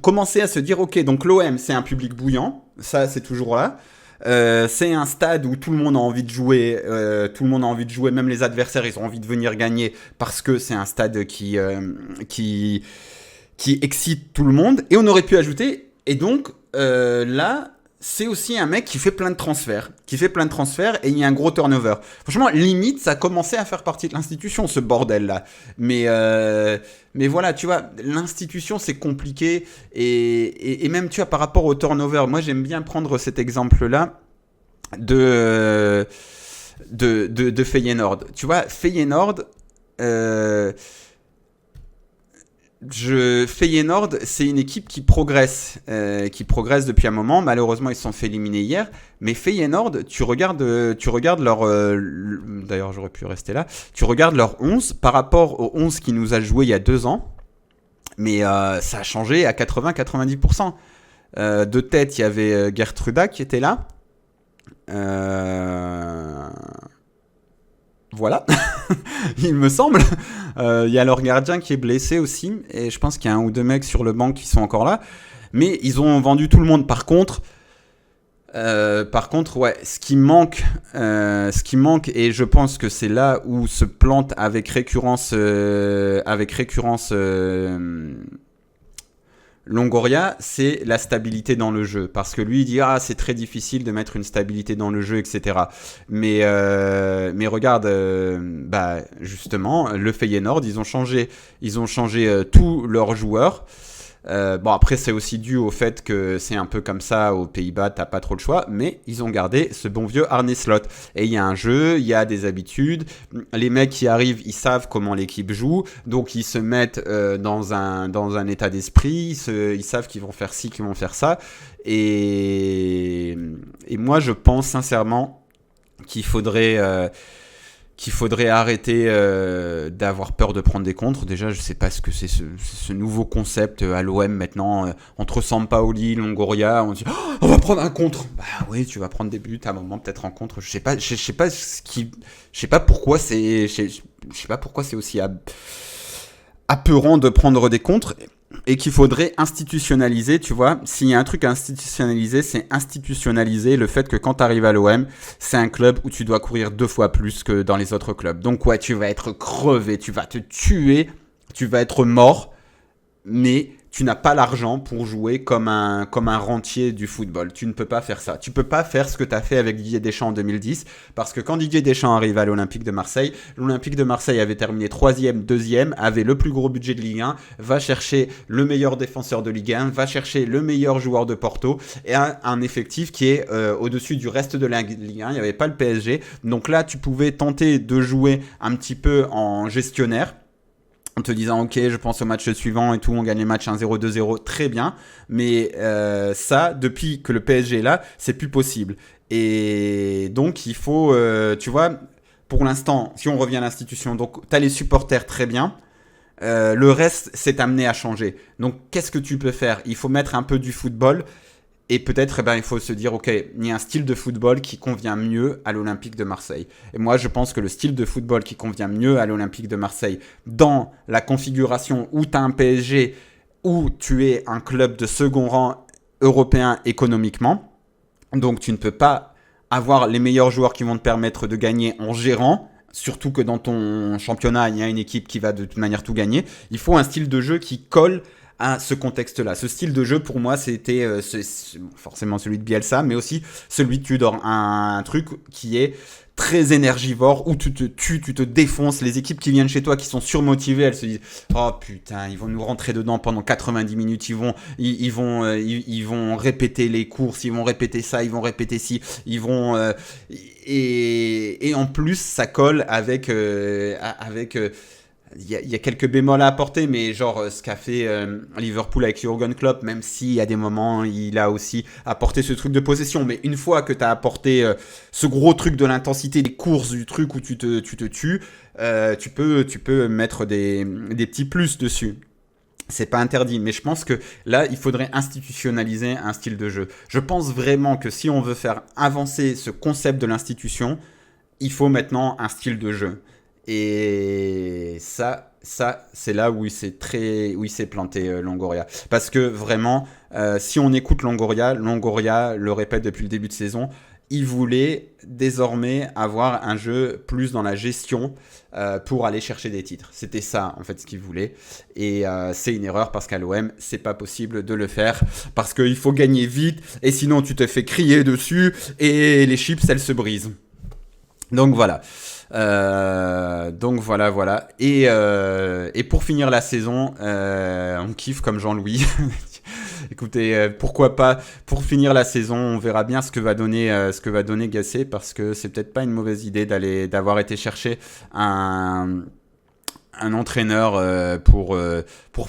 A: commençait à se dire, ok, donc l'OM, c'est un public bouillant, ça c'est toujours là. C'est un stade où tout le monde a envie de jouer, même les adversaires, ils ont envie de venir gagner parce que c'est un stade qui excite tout le monde. Et on aurait pu ajouter, et donc là, c'est aussi un mec qui fait plein de transferts, et il y a un gros turnover. Franchement, limite, ça commençait à faire partie de l'institution, ce bordel-là. Mais voilà, tu vois, l'institution, c'est compliqué, et même, tu vois, par rapport au turnover, moi, j'aime bien prendre cet exemple-là de Feyenoord. Tu vois, Feyenoord... Feyenoord, c'est une équipe qui progresse depuis un moment. Malheureusement, ils se sont fait éliminer hier. Mais Feyenoord, tu regardes leur... d'ailleurs, j'aurais pu rester là. Tu regardes leur 11 par rapport au 11 qui nous a joué il y a 2 ans. Mais ça a changé à 80-90%. De tête, il y avait Gertruda qui était là. Voilà, il me semble. Il y a leur gardien qui est blessé aussi. Et je pense qu'il y a 1 ou 2 mecs sur le banc qui sont encore là. Mais ils ont vendu tout le monde. Par contre, ouais, ce qui manque, et je pense que c'est là où se plante avec récurrence Longoria, c'est la stabilité dans le jeu. Parce que lui, il dit c'est très difficile de mettre une stabilité dans le jeu, etc. Mais regarde, justement, le Feyenoord, ils ont changé tous leurs joueurs. Bon, après, c'est aussi dû au fait que c'est un peu comme ça aux Pays-Bas, t'as pas trop le choix, mais ils ont gardé ce bon vieux Arne Slot. Et il y a un jeu, il y a des habitudes, les mecs qui arrivent, ils savent comment l'équipe joue, donc ils se mettent dans un état d'esprit, ils savent qu'ils vont faire ci, qu'ils vont faire ça. Et moi, je pense sincèrement qu'il faudrait arrêter d'avoir peur de prendre des contres. Déjà, je sais pas ce que c'est ce nouveau concept à l'OM maintenant, entre Sampaoli, Longoria, on dit on va prendre un contre. Bah oui, tu vas prendre des buts à un moment, peut-être en contre. Je sais pas pourquoi c'est aussi apeurant de prendre des contres. Et qu'il faudrait institutionnaliser, tu vois. S'il y a un truc à institutionnaliser, c'est institutionnaliser le fait que quand tu arrives à l'OM, c'est un club où tu dois courir 2 fois plus que dans les autres clubs. Donc ouais, tu vas être crevé, tu vas te tuer, tu vas être mort, mais tu n'as pas l'argent pour jouer comme un rentier du football. Tu ne peux pas faire ça. Tu peux pas faire ce que tu as fait avec Didier Deschamps en 2010, parce que quand Didier Deschamps arrive à l'Olympique de Marseille, l'Olympique de Marseille avait terminé 3e, 2e, avait le plus gros budget de Ligue 1, va chercher le meilleur défenseur de Ligue 1, va chercher le meilleur joueur de Porto, et un effectif qui est au-dessus du reste de la Ligue 1. Il n'y avait pas le PSG. Donc là, tu pouvais tenter de jouer un petit peu en gestionnaire, en te disant ok, je pense au match suivant et tout, on gagne les matchs 1-0, 2-0, très bien, mais ça, depuis que le PSG est là, c'est plus possible. Et donc il faut, tu vois, pour l'instant, si on revient à l'institution, donc tu as les supporters, très bien, le reste s'est amené à changer. Donc qu'est-ce que tu peux faire? Il faut mettre un peu du football. Et peut-être, il faut se dire, ok, il y a un style de football qui convient mieux à l'Olympique de Marseille. Et moi, je pense que le style de football qui convient mieux à l'Olympique de Marseille, dans la configuration où tu as un PSG, où tu es un club de second rang européen économiquement, donc tu ne peux pas avoir les meilleurs joueurs qui vont te permettre de gagner en gérant, surtout que dans ton championnat, il y a une équipe qui va de toute manière tout gagner. Il faut un style de jeu qui colle à ce contexte-là. Ce style de jeu, pour moi, c'était forcément celui de Bielsa, mais aussi celui de Tudor. Un truc qui est très énergivore, où tu te tues, tu te défonces. Les équipes qui viennent chez toi, qui sont surmotivées, elles se disent « Oh putain, ils vont nous rentrer dedans pendant 90 minutes, ils vont répéter les courses, ils vont répéter ça, ils vont répéter ci, ils vont... et en plus, ça colle avec il y a quelques bémols à apporter, mais genre ce qu'a fait Liverpool avec Jurgen Klopp, même si à des moments il a aussi apporté ce truc de possession, mais une fois que tu as apporté ce gros truc de l'intensité des courses, du truc où tu te tues, tu peux mettre des petits plus dessus. C'est pas interdit, mais je pense que là, il faudrait institutionnaliser un style de jeu. Je pense vraiment que si on veut faire avancer ce concept de l'institution, il faut maintenant un style de jeu. Et ça c'est là où il s'est planté Longoria. Parce que vraiment, si on écoute Longoria le répète depuis le début de saison, il voulait désormais avoir un jeu plus dans la gestion pour aller chercher des titres. C'était ça en fait ce qu'il voulait. Et c'est une erreur parce qu'à l'OM, c'est pas possible de le faire. Parce qu'il faut gagner vite et sinon tu te fais crier dessus et les chips elles se brisent. Donc voilà. Voilà. Et pour finir la saison, on kiffe comme Jean-Louis. Écoutez, pourquoi pas pour finir la saison, on verra bien ce que va donner Gasset, parce que c'est peut-être pas une mauvaise idée d'avoir été chercher un entraîneur pour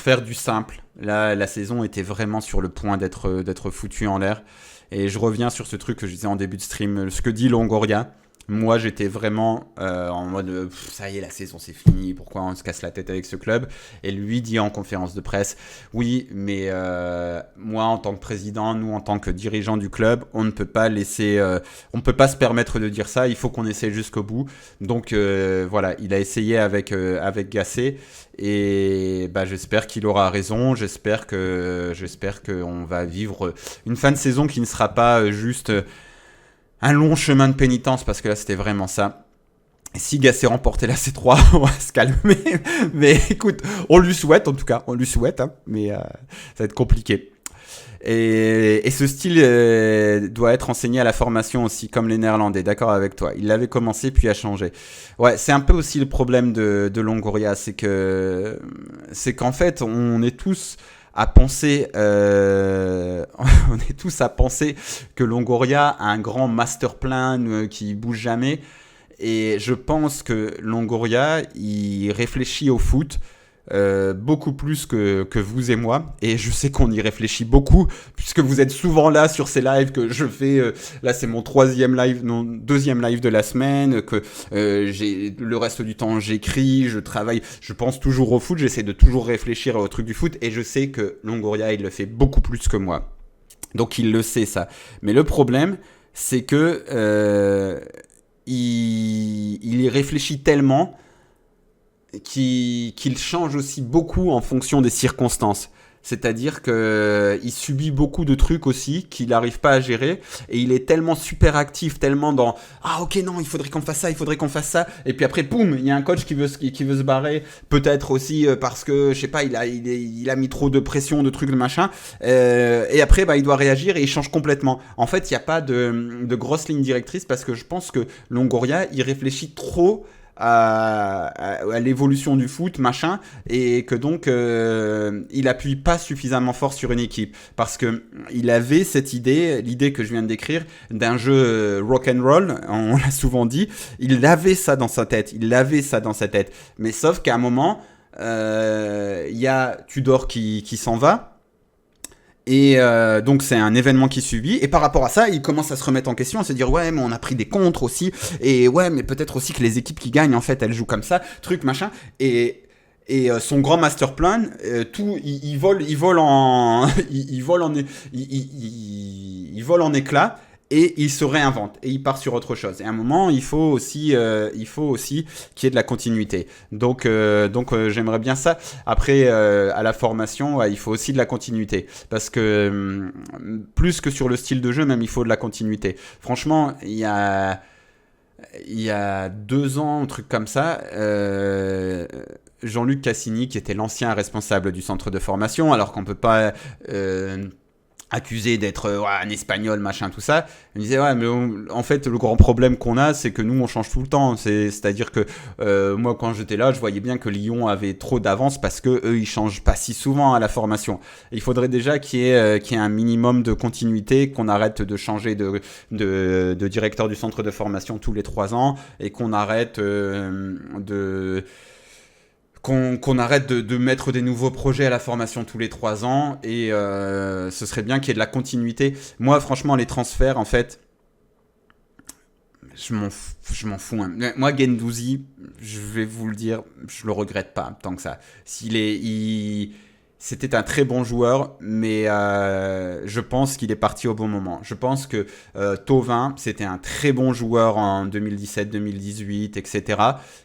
A: faire du simple. Là, la saison était vraiment sur le point d'être foutue en l'air. Et je reviens sur ce truc que je disais en début de stream, ce que dit Longoria. Moi, j'étais vraiment en mode ça y est, la saison c'est fini, pourquoi on se casse la tête avec ce club? Et lui dit en conférence de presse, oui, mais moi en tant que président, nous en tant que dirigeant du club, on ne peut pas se permettre de dire ça, il faut qu'on essaie jusqu'au bout. Donc voilà, il a essayé avec Gasset et j'espère qu'il aura raison, j'espère qu'on va vivre une fin de saison qui ne sera pas juste un long chemin de pénitence, parce que là c'était vraiment ça. Si Gasset remportait la C3, on va se calmer. Mais écoute, on lui souhaite en tout cas, hein, mais ça va être compliqué. Et ce style doit être enseigné à la formation aussi, comme les Néerlandais, d'accord avec toi. Il l'avait commencé puis a changé. Ouais, c'est un peu aussi le problème de Longoria, c'est qu'en fait, on est tous à penser que Longoria a un grand master plan qui bouge jamais, et je pense que Longoria il réfléchit au foot beaucoup plus que vous et moi, et je sais qu'on y réfléchit beaucoup puisque vous êtes souvent là sur ces lives que je fais. Là c'est mon deuxième live de la semaine, que le reste du temps j'écris, je travaille, je pense toujours au foot, j'essaie de toujours réfléchir au truc du foot, et je sais que Longoria il le fait beaucoup plus que moi, donc il le sait ça. Mais le problème c'est que il y réfléchit tellement qu'il change aussi beaucoup en fonction des circonstances. C'est-à-dire qu'il subit beaucoup de trucs aussi qu'il n'arrive pas à gérer, et il est tellement super actif, tellement dans « Ah ok, non, il faudrait qu'on fasse ça », et puis après, boum, il y a un coach qui veut se barrer, peut-être aussi parce que, je sais pas, il a mis trop de pression, de trucs, de machin, et après, il doit réagir et il change complètement. En fait, il n'y a pas de grosse ligne directrice, parce que je pense que Longoria, il réfléchit trop à l'évolution du foot, machin, et que donc il appuie pas suffisamment fort sur une équipe, parce que il avait l'idée que je viens de décrire, d'un jeu rock and roll, on l'a souvent dit, il avait ça dans sa tête, mais sauf qu'à un moment il y a Tudor qui s'en va. Et donc c'est un événement qui subit, et par rapport à ça il commence à se remettre en question, à se dire ouais mais on a pris des contres aussi, et ouais mais peut-être aussi que les équipes qui gagnent en fait elles jouent comme ça, truc machin, et son grand master plan, tout il vole en éclats, et il se réinvente et il part sur autre chose. Et à un moment, il faut aussi qu'il y ait de la continuité. Donc j'aimerais bien ça. Après, à la formation, ouais, il faut aussi de la continuité, parce que plus que sur le style de jeu, même il faut de la continuité. Franchement, il y a 2 ans, un truc comme ça. Jean-Luc Cassini, qui était l'ancien responsable du centre de formation, alors qu'on peut pas accusé d'être un espagnol, machin, tout ça, il me disait ouais mais en fait le grand problème qu'on a, c'est que nous on change tout le temps, c'est-à-dire que moi quand j'étais là je voyais bien que Lyon avait trop d'avance, parce que eux ils changent pas si souvent à la formation. Et il faudrait déjà qu'il y ait un minimum de continuité, qu'on arrête de changer de directeur du centre de formation tous les 3 ans, et qu'on arrête qu'on arrête de mettre des nouveaux projets à la formation tous les 3 ans et ce serait bien qu'il y ait de la continuité. Moi, franchement, les transferts, en fait, je m'en fous. Hein. Moi, Guendouzi, je vais vous le dire, je le regrette pas tant que ça. C'était un très bon joueur, mais je pense qu'il est parti au bon moment. Je pense que Thauvin, c'était un très bon joueur en 2017, 2018, etc.,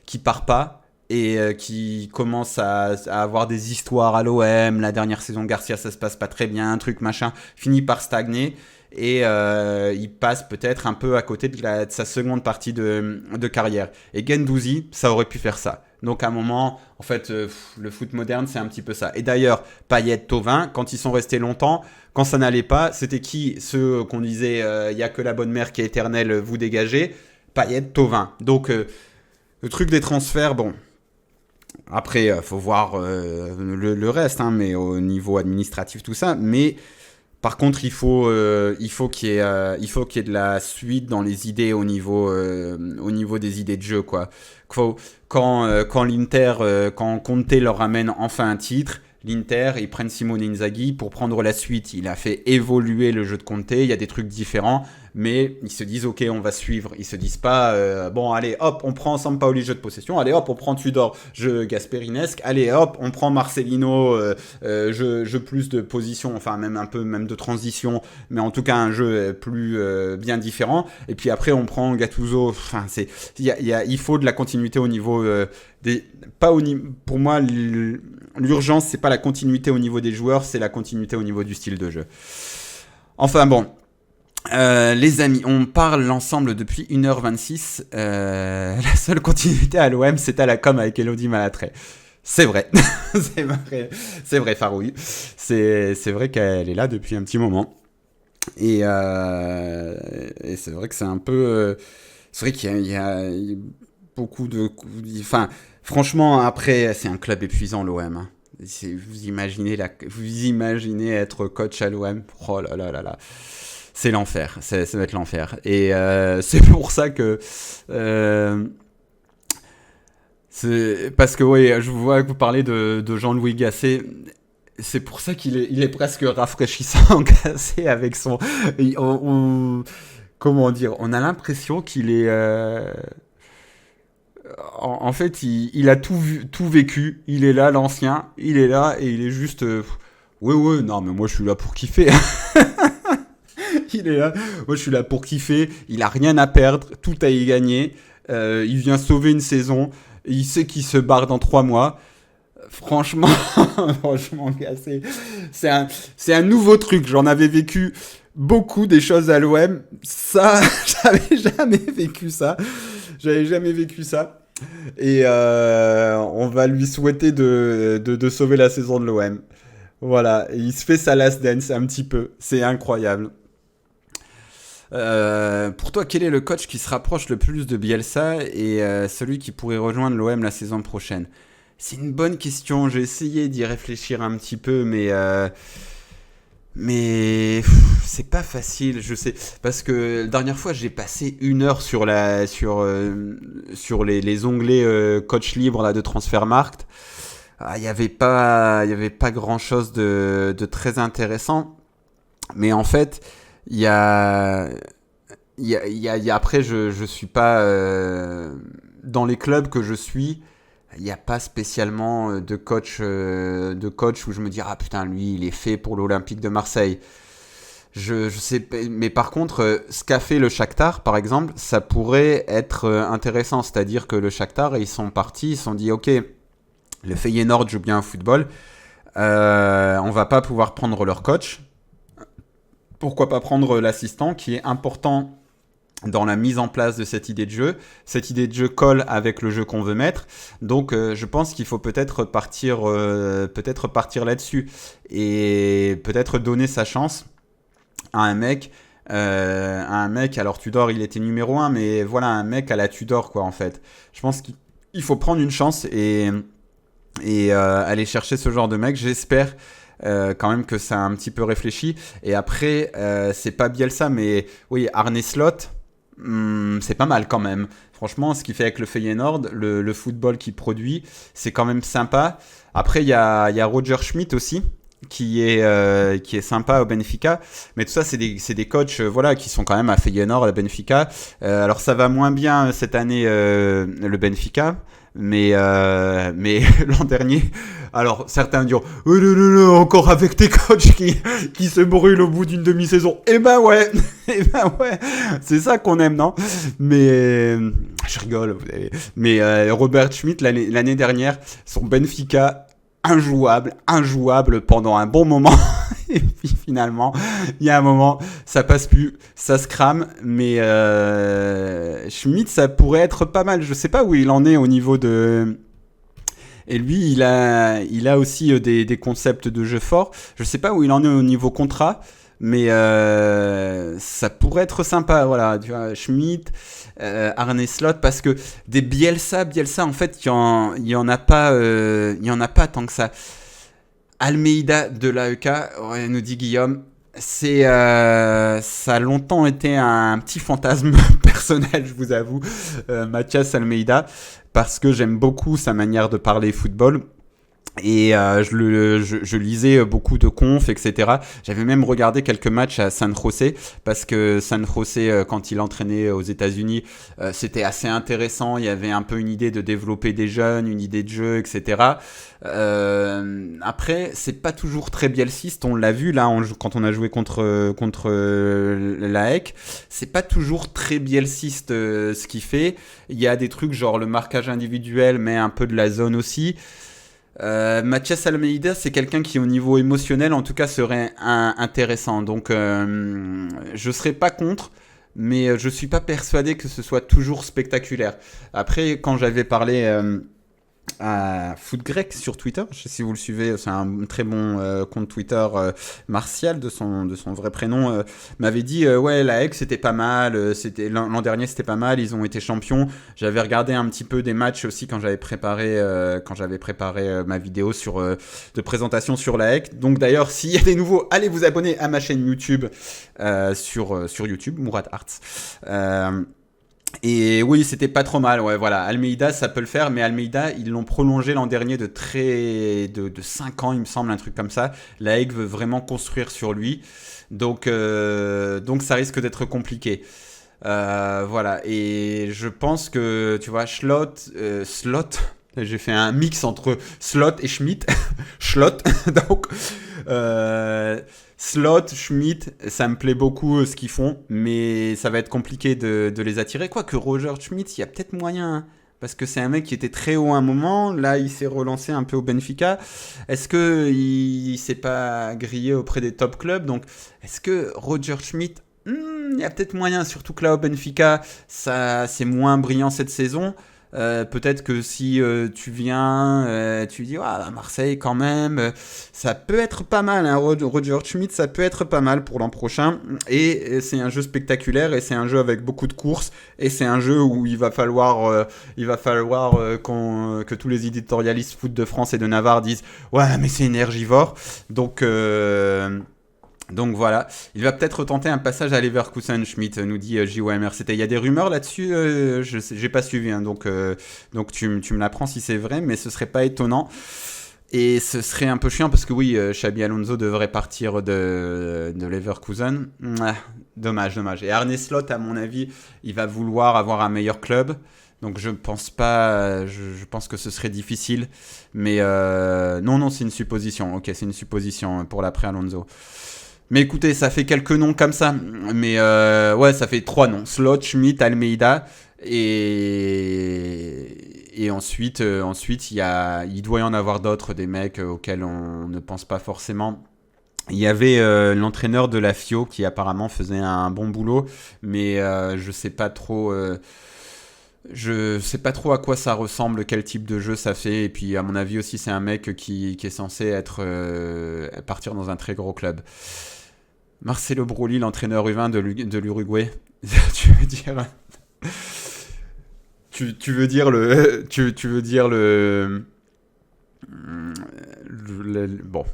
A: qui part pas et qui commence à avoir des histoires à l'OM. La dernière saison, Garcia, ça se passe pas très bien, un truc machin, finit par stagner. Et il passe peut-être un peu à côté de sa seconde partie de carrière. Et Guendouzi, ça aurait pu faire ça. Donc à un moment, en fait, le foot moderne, c'est un petit peu ça. Et d'ailleurs, Payet, Thauvin, quand ils sont restés longtemps, quand ça n'allait pas, c'était qui? Ceux qu'on disait, il n'y a que la bonne mère qui est éternelle, vous dégagez. Payet, Thauvin. Donc le truc des transferts, bon. Après, faut voir le reste, hein, mais au niveau administratif, tout ça. Mais par contre, il faut qu'il y ait de la suite dans les idées au niveau des idées de jeu, quoi. Quand l'Inter, quand Conte leur ramène enfin un titre, l'Inter, ils prennent Simone Inzaghi pour prendre la suite. Il a fait évoluer le jeu de Conte, il y a des trucs différents, mais ils se disent ok, on va suivre. Ils se disent pas bon allez hop, on prend Sampaoli jeu de possession, allez hop, on prend Tudor jeu Gasperinesque, allez hop, on prend Marcelino jeu plus de position, enfin même un peu même de transition, mais en tout cas un jeu plus bien différent. Et puis après on prend Gattuso. Enfin il faut de la continuité au niveau pour moi l'urgence c'est pas la continuité au niveau des joueurs, c'est la continuité au niveau du style de jeu. Enfin bon. Les amis, on parle l'ensemble depuis 1h26. La seule continuité à l'OM, c'est à la com avec Elodie Malatrey. C'est vrai. c'est vrai, Farouille. C'est vrai qu'elle est là depuis un petit moment. Et c'est vrai que c'est un peu... c'est vrai qu'il y a beaucoup de... Enfin, franchement, après, c'est un club épuisant, l'OM. Hein. Vous imaginez être coach à l'OM. Oh là là là là. C'est l'enfer, ça va être l'enfer. Et c'est pour ça que... parce que oui, je vois que vous parlez de Jean-Louis Gasset. C'est pour ça qu'il est presque rafraîchissant, Gasset, avec son... comment dire? On a l'impression qu'il est... en fait, il a tout vécu. Il est là, l'ancien. Il est là et il est juste... ouais, non, mais moi je suis là pour kiffer. Il est là, moi je suis là pour kiffer, il a rien à perdre, tout à y gagner, il vient sauver une saison, il sait qu'il se barre dans 3 mois. Franchement, gars, c'est un nouveau truc, j'en avais vécu beaucoup des choses à l'OM, ça, j'avais jamais vécu ça, et on va lui souhaiter de sauver la saison de l'OM. Voilà, et il se fait sa last dance un petit peu, c'est incroyable. Pour toi, quel est le coach qui se rapproche le plus de Bielsa et celui qui pourrait rejoindre l'OM la saison prochaine? C'est une bonne question. J'ai essayé d'y réfléchir un petit peu, mais c'est pas facile. Je sais parce que la dernière fois, j'ai passé 1 heure sur les onglets coach libre là de Transfermarkt. Il y avait pas grand chose de très intéressant, mais en fait. Après, je suis pas dans les clubs que je suis. Il n'y a pas spécialement de coach où je me dis ah putain lui il est fait pour l'Olympique de Marseille. Je sais, mais par contre, ce qu'a fait le Shakhtar, par exemple, ça pourrait être intéressant. C'est-à-dire que le Shakhtar, ils sont partis, ils se sont dit ok, le Feyenoord joue bien au football, on va pas pouvoir prendre leur coach. Pourquoi pas prendre l'assistant qui est important dans la mise en place de cette idée de jeu. Cette idée de jeu colle avec le jeu qu'on veut mettre. Donc je pense qu'il faut peut-être partir là-dessus et peut-être donner sa chance à un mec. Alors Tudor il était numéro 1, mais voilà un mec à la Tudor quoi en fait. Je pense qu'il faut prendre une chance et aller chercher ce genre de mec. J'espère quand même que ça a un petit peu réfléchi. Et après, c'est pas Bielsa, mais oui, Arne Slot, c'est pas mal quand même. Franchement, ce qu'il fait avec le Feyenoord, le football qu'il produit, c'est quand même sympa. Après, il y a Roger Schmidt aussi, qui est sympa au Benfica. Mais tout ça, c'est des coachs voilà, qui sont quand même à Feyenoord, à Benfica. Alors, ça va moins bien cette année, le Benfica. Mais l'an dernier, alors certains diront oh, non, non, non, encore avec tes coachs qui se brûlent au bout d'une demi-saison. Eh ben ouais, eh ben ouais, c'est ça qu'on aime, non? Mais je rigole, vous savez. Mais Robert Schmidt l'année dernière, son Benfica injouable pendant un bon moment. Et puis finalement, il y a un moment, ça passe plus, ça se crame. Mais Schmidt, ça pourrait être pas mal. Je sais pas où il en est au niveau de. Et lui, il a aussi des concepts de jeu forts. Je sais pas où il en est au niveau contrat, mais ça pourrait être sympa. Voilà, tu vois, Schmidt, Arne Slot, parce que des Bielsa, en fait, il y en a pas tant que ça. Almeida de l'AEK, ouais, nous dit Guillaume, ça a longtemps été un petit fantasme personnel, je vous avoue, Mathias Almeida, parce que j'aime beaucoup sa manière de parler football. Et je lisais beaucoup de confs, etc. J'avais même regardé quelques matchs à San José, parce que San José, quand il entraînait aux États-Unis, c'était assez intéressant. Il y avait un peu une idée de développer des jeunes, une idée de jeu, etc. Après, c'est pas toujours très bielciste. On l'a vu là quand on a joué contre l'AEK. C'est pas toujours très bielciste ce qu'il fait. Il y a des trucs genre le marquage individuel, mais un peu de la zone aussi. Mathias Almeida, c'est quelqu'un qui, au niveau émotionnel, en tout cas, serait intéressant. Donc, je serais pas contre, mais je suis pas persuadé que ce soit toujours spectaculaire. Après, quand j'avais parlé à Foot Grec sur Twitter, je sais si vous le suivez, c'est un très bon compte Twitter, Martial de son vrai prénom, m'avait dit ouais, la Aix c'était pas mal, c'était l'an dernier c'était pas mal, ils ont été champions. J'avais regardé un petit peu des matchs aussi quand j'avais préparé ma vidéo de présentation sur la Aix. Donc d'ailleurs, s'il y a des nouveaux, allez vous abonner à ma chaîne YouTube, sur YouTube, Mourad Arts. Et oui, c'était pas trop mal. Ouais, voilà. Almeida, ça peut le faire, mais Almeida, ils l'ont prolongé l'an dernier de 5 ans, il me semble, un truc comme ça. La Hague veut vraiment construire sur lui. Donc ça risque d'être compliqué. Voilà. Et je pense que, tu vois, Slot, j'ai fait un mix entre Slot et Schmidt. Slot, donc. Slot, Schmidt, ça me plaît beaucoup ce qu'ils font, mais ça va être compliqué de les attirer. Quoique Roger Schmidt, il y a peut-être moyen, hein, parce que c'est un mec qui était très haut à un moment, là il s'est relancé un peu au Benfica. Est-ce qu'il s'est pas grillé auprès des top clubs? Donc est-ce que Roger Schmidt, il y a peut-être moyen, surtout que là au Benfica, ça c'est moins brillant cette saison. Peut-être que si tu viens, tu dis à Marseille quand même, ça peut être pas mal, hein, Roger Schmidt, ça peut être pas mal pour l'an prochain. Et c'est un jeu spectaculaire, et c'est un jeu avec beaucoup de courses, et c'est un jeu où il va falloir que tous les éditorialistes foot de France et de Navarre disent ouais, mais c'est énergivore. Donc voilà, il va peut-être tenter un passage à Leverkusen, Schmidt, nous dit JOMRCT. Il y a des rumeurs là-dessus, j'ai pas suivi, hein, donc tu me l'apprends si c'est vrai, mais ce serait pas étonnant. Et ce serait un peu chiant parce que oui, Xabi Alonso devrait partir de Leverkusen. Dommage. Et Arne Slot, à mon avis, il va vouloir avoir un meilleur club. Donc je pense pas, je pense que ce serait difficile. Mais non, c'est une supposition. Ok, c'est une supposition pour l'après Alonso. Mais écoutez, ça fait quelques noms comme ça. Mais ouais, ça fait 3 noms. Slot, Schmidt, Almeida. Et ensuite il doit y en avoir d'autres, des mecs auxquels on ne pense pas forcément. Il y avait l'entraîneur de la FIO qui apparemment faisait un bon boulot. Mais je sais pas trop... je sais pas trop à quoi ça ressemble, quel type de jeu ça fait. Et puis à mon avis aussi, c'est un mec qui est censé partir dans un très gros club. Marcelo Broly, l'entraîneur U20 de l'Uruguay. Tu veux dire... Tu veux dire le Bon,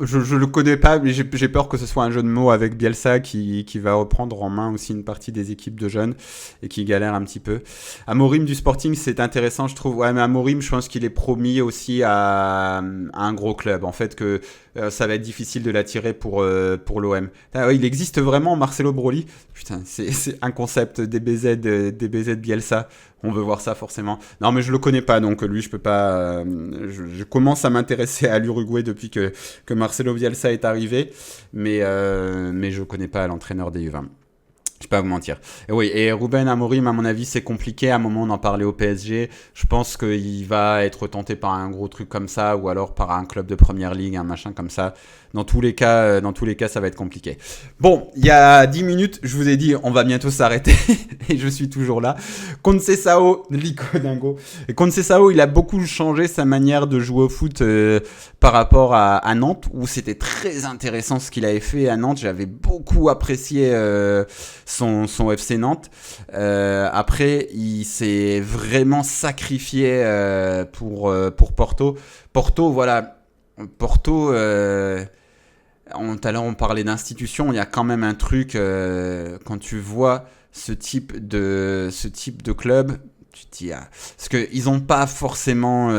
A: je le connais pas, mais j'ai peur que ce soit un jeu de mots avec Bielsa qui va reprendre en main aussi une partie des équipes de jeunes et qui galère un petit peu. Amorim du Sporting, c'est intéressant, je trouve. Ouais, mais Amorim, je pense qu'il est promis aussi à un gros club. En fait, que ça va être difficile de l'attirer pour l'OM. Ah, ouais, il existe vraiment Marcelo Broly. Putain, c'est un concept DBZ Bielsa. On veut voir ça forcément. Non, mais je le connais pas, donc lui, je peux pas. Je commence à m'intéresser à l'Uruguay depuis que Marcelo Bielsa est arrivé, mais je connais pas l'entraîneur des U20. Je vais pas vous mentir. Et oui, et Ruben Amorim, à mon avis, c'est compliqué. À un moment, on en parlait au PSG. Je pense qu'il va être tenté par un gros truc comme ça, ou alors par un club de première ligue, un machin comme ça. Dans tous les cas, ça va être compliqué. Bon, il y a 10 minutes, je vous ai dit, on va bientôt s'arrêter. Et je suis toujours là. Conceição, Lico Dingo. Et Conceição, il a beaucoup changé sa manière de jouer au foot par rapport à Nantes, où c'était très intéressant ce qu'il avait fait à Nantes. J'avais beaucoup apprécié son FC Nantes. Après, il s'est vraiment sacrifié pour Porto. Porto, voilà. Porto, tout à l'heure on parlait d'institution, il y a quand même un truc, quand tu vois ce type de club, tu te dis, parce qu'ils n'ont pas forcément...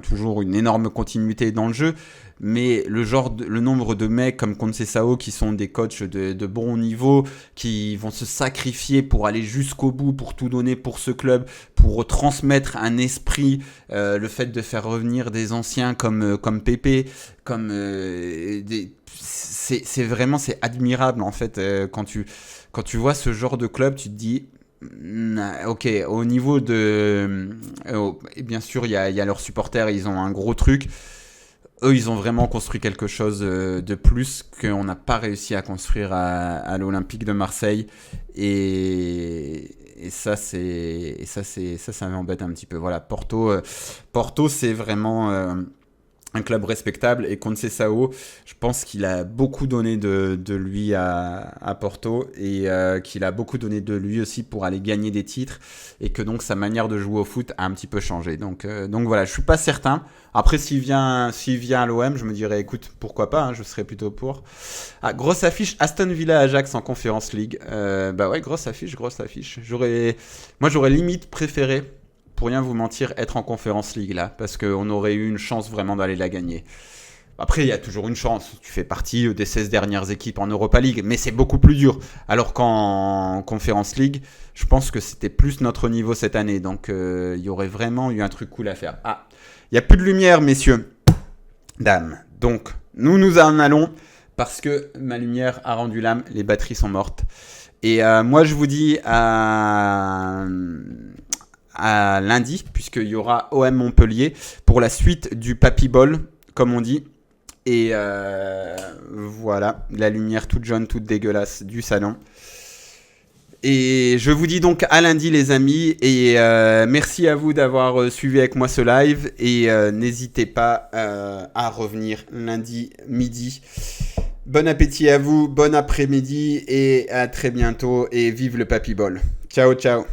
A: toujours une énorme continuité dans le jeu, mais le nombre de mecs comme Conceição qui sont des coachs de bon niveau, qui vont se sacrifier pour aller jusqu'au bout, pour tout donner pour ce club, pour transmettre un esprit, le fait de faire revenir des anciens comme Pépé, c'est vraiment admirable en fait. Quand tu vois ce genre de club, tu te dis... Ok, au niveau de... bien sûr, il y a leurs supporters, ils ont un gros truc. Eux, ils ont vraiment construit quelque chose de plus qu'on n'a pas réussi à construire à l'Olympique de Marseille. Et ça m'embête un petit peu. Voilà, Porto, c'est vraiment... un club respectable, et Conceição, je pense qu'il a beaucoup donné de lui à Porto, et qu'il a beaucoup donné de lui aussi pour aller gagner des titres, et que donc sa manière de jouer au foot a un petit peu changé. Donc voilà, je suis pas certain. Après, s'il vient à l'OM, je me dirais, écoute, pourquoi pas, hein, je serais plutôt pour. Grosse affiche, Aston Villa Ajax en Conference League. Bah ouais, grosse affiche. Moi, j'aurais limite préféré, pour rien vous mentir, être en Conference League là, parce qu'on aurait eu une chance vraiment d'aller la gagner. Après, il y a toujours une chance. Tu fais partie des 16 dernières équipes en Europa League, mais c'est beaucoup plus dur. Alors qu'en Conference League, je pense que c'était plus notre niveau cette année. Donc, il y aurait vraiment eu un truc cool à faire. Il n'y a plus de lumière, messieurs, dames. Donc, nous en allons, parce que ma lumière a rendu l'âme, les batteries sont mortes. Et moi, je vous dis à lundi, puisqu'il y aura OM Montpellier pour la suite du Papy Ball, comme on dit. Et voilà, la lumière toute jaune, toute dégueulasse du salon. Et je vous dis donc à lundi, les amis. Et merci à vous d'avoir suivi avec moi ce live. Et n'hésitez pas à revenir lundi midi. Bon appétit à vous, bon après-midi et à très bientôt. Et vive le Papy Ball. Ciao, ciao.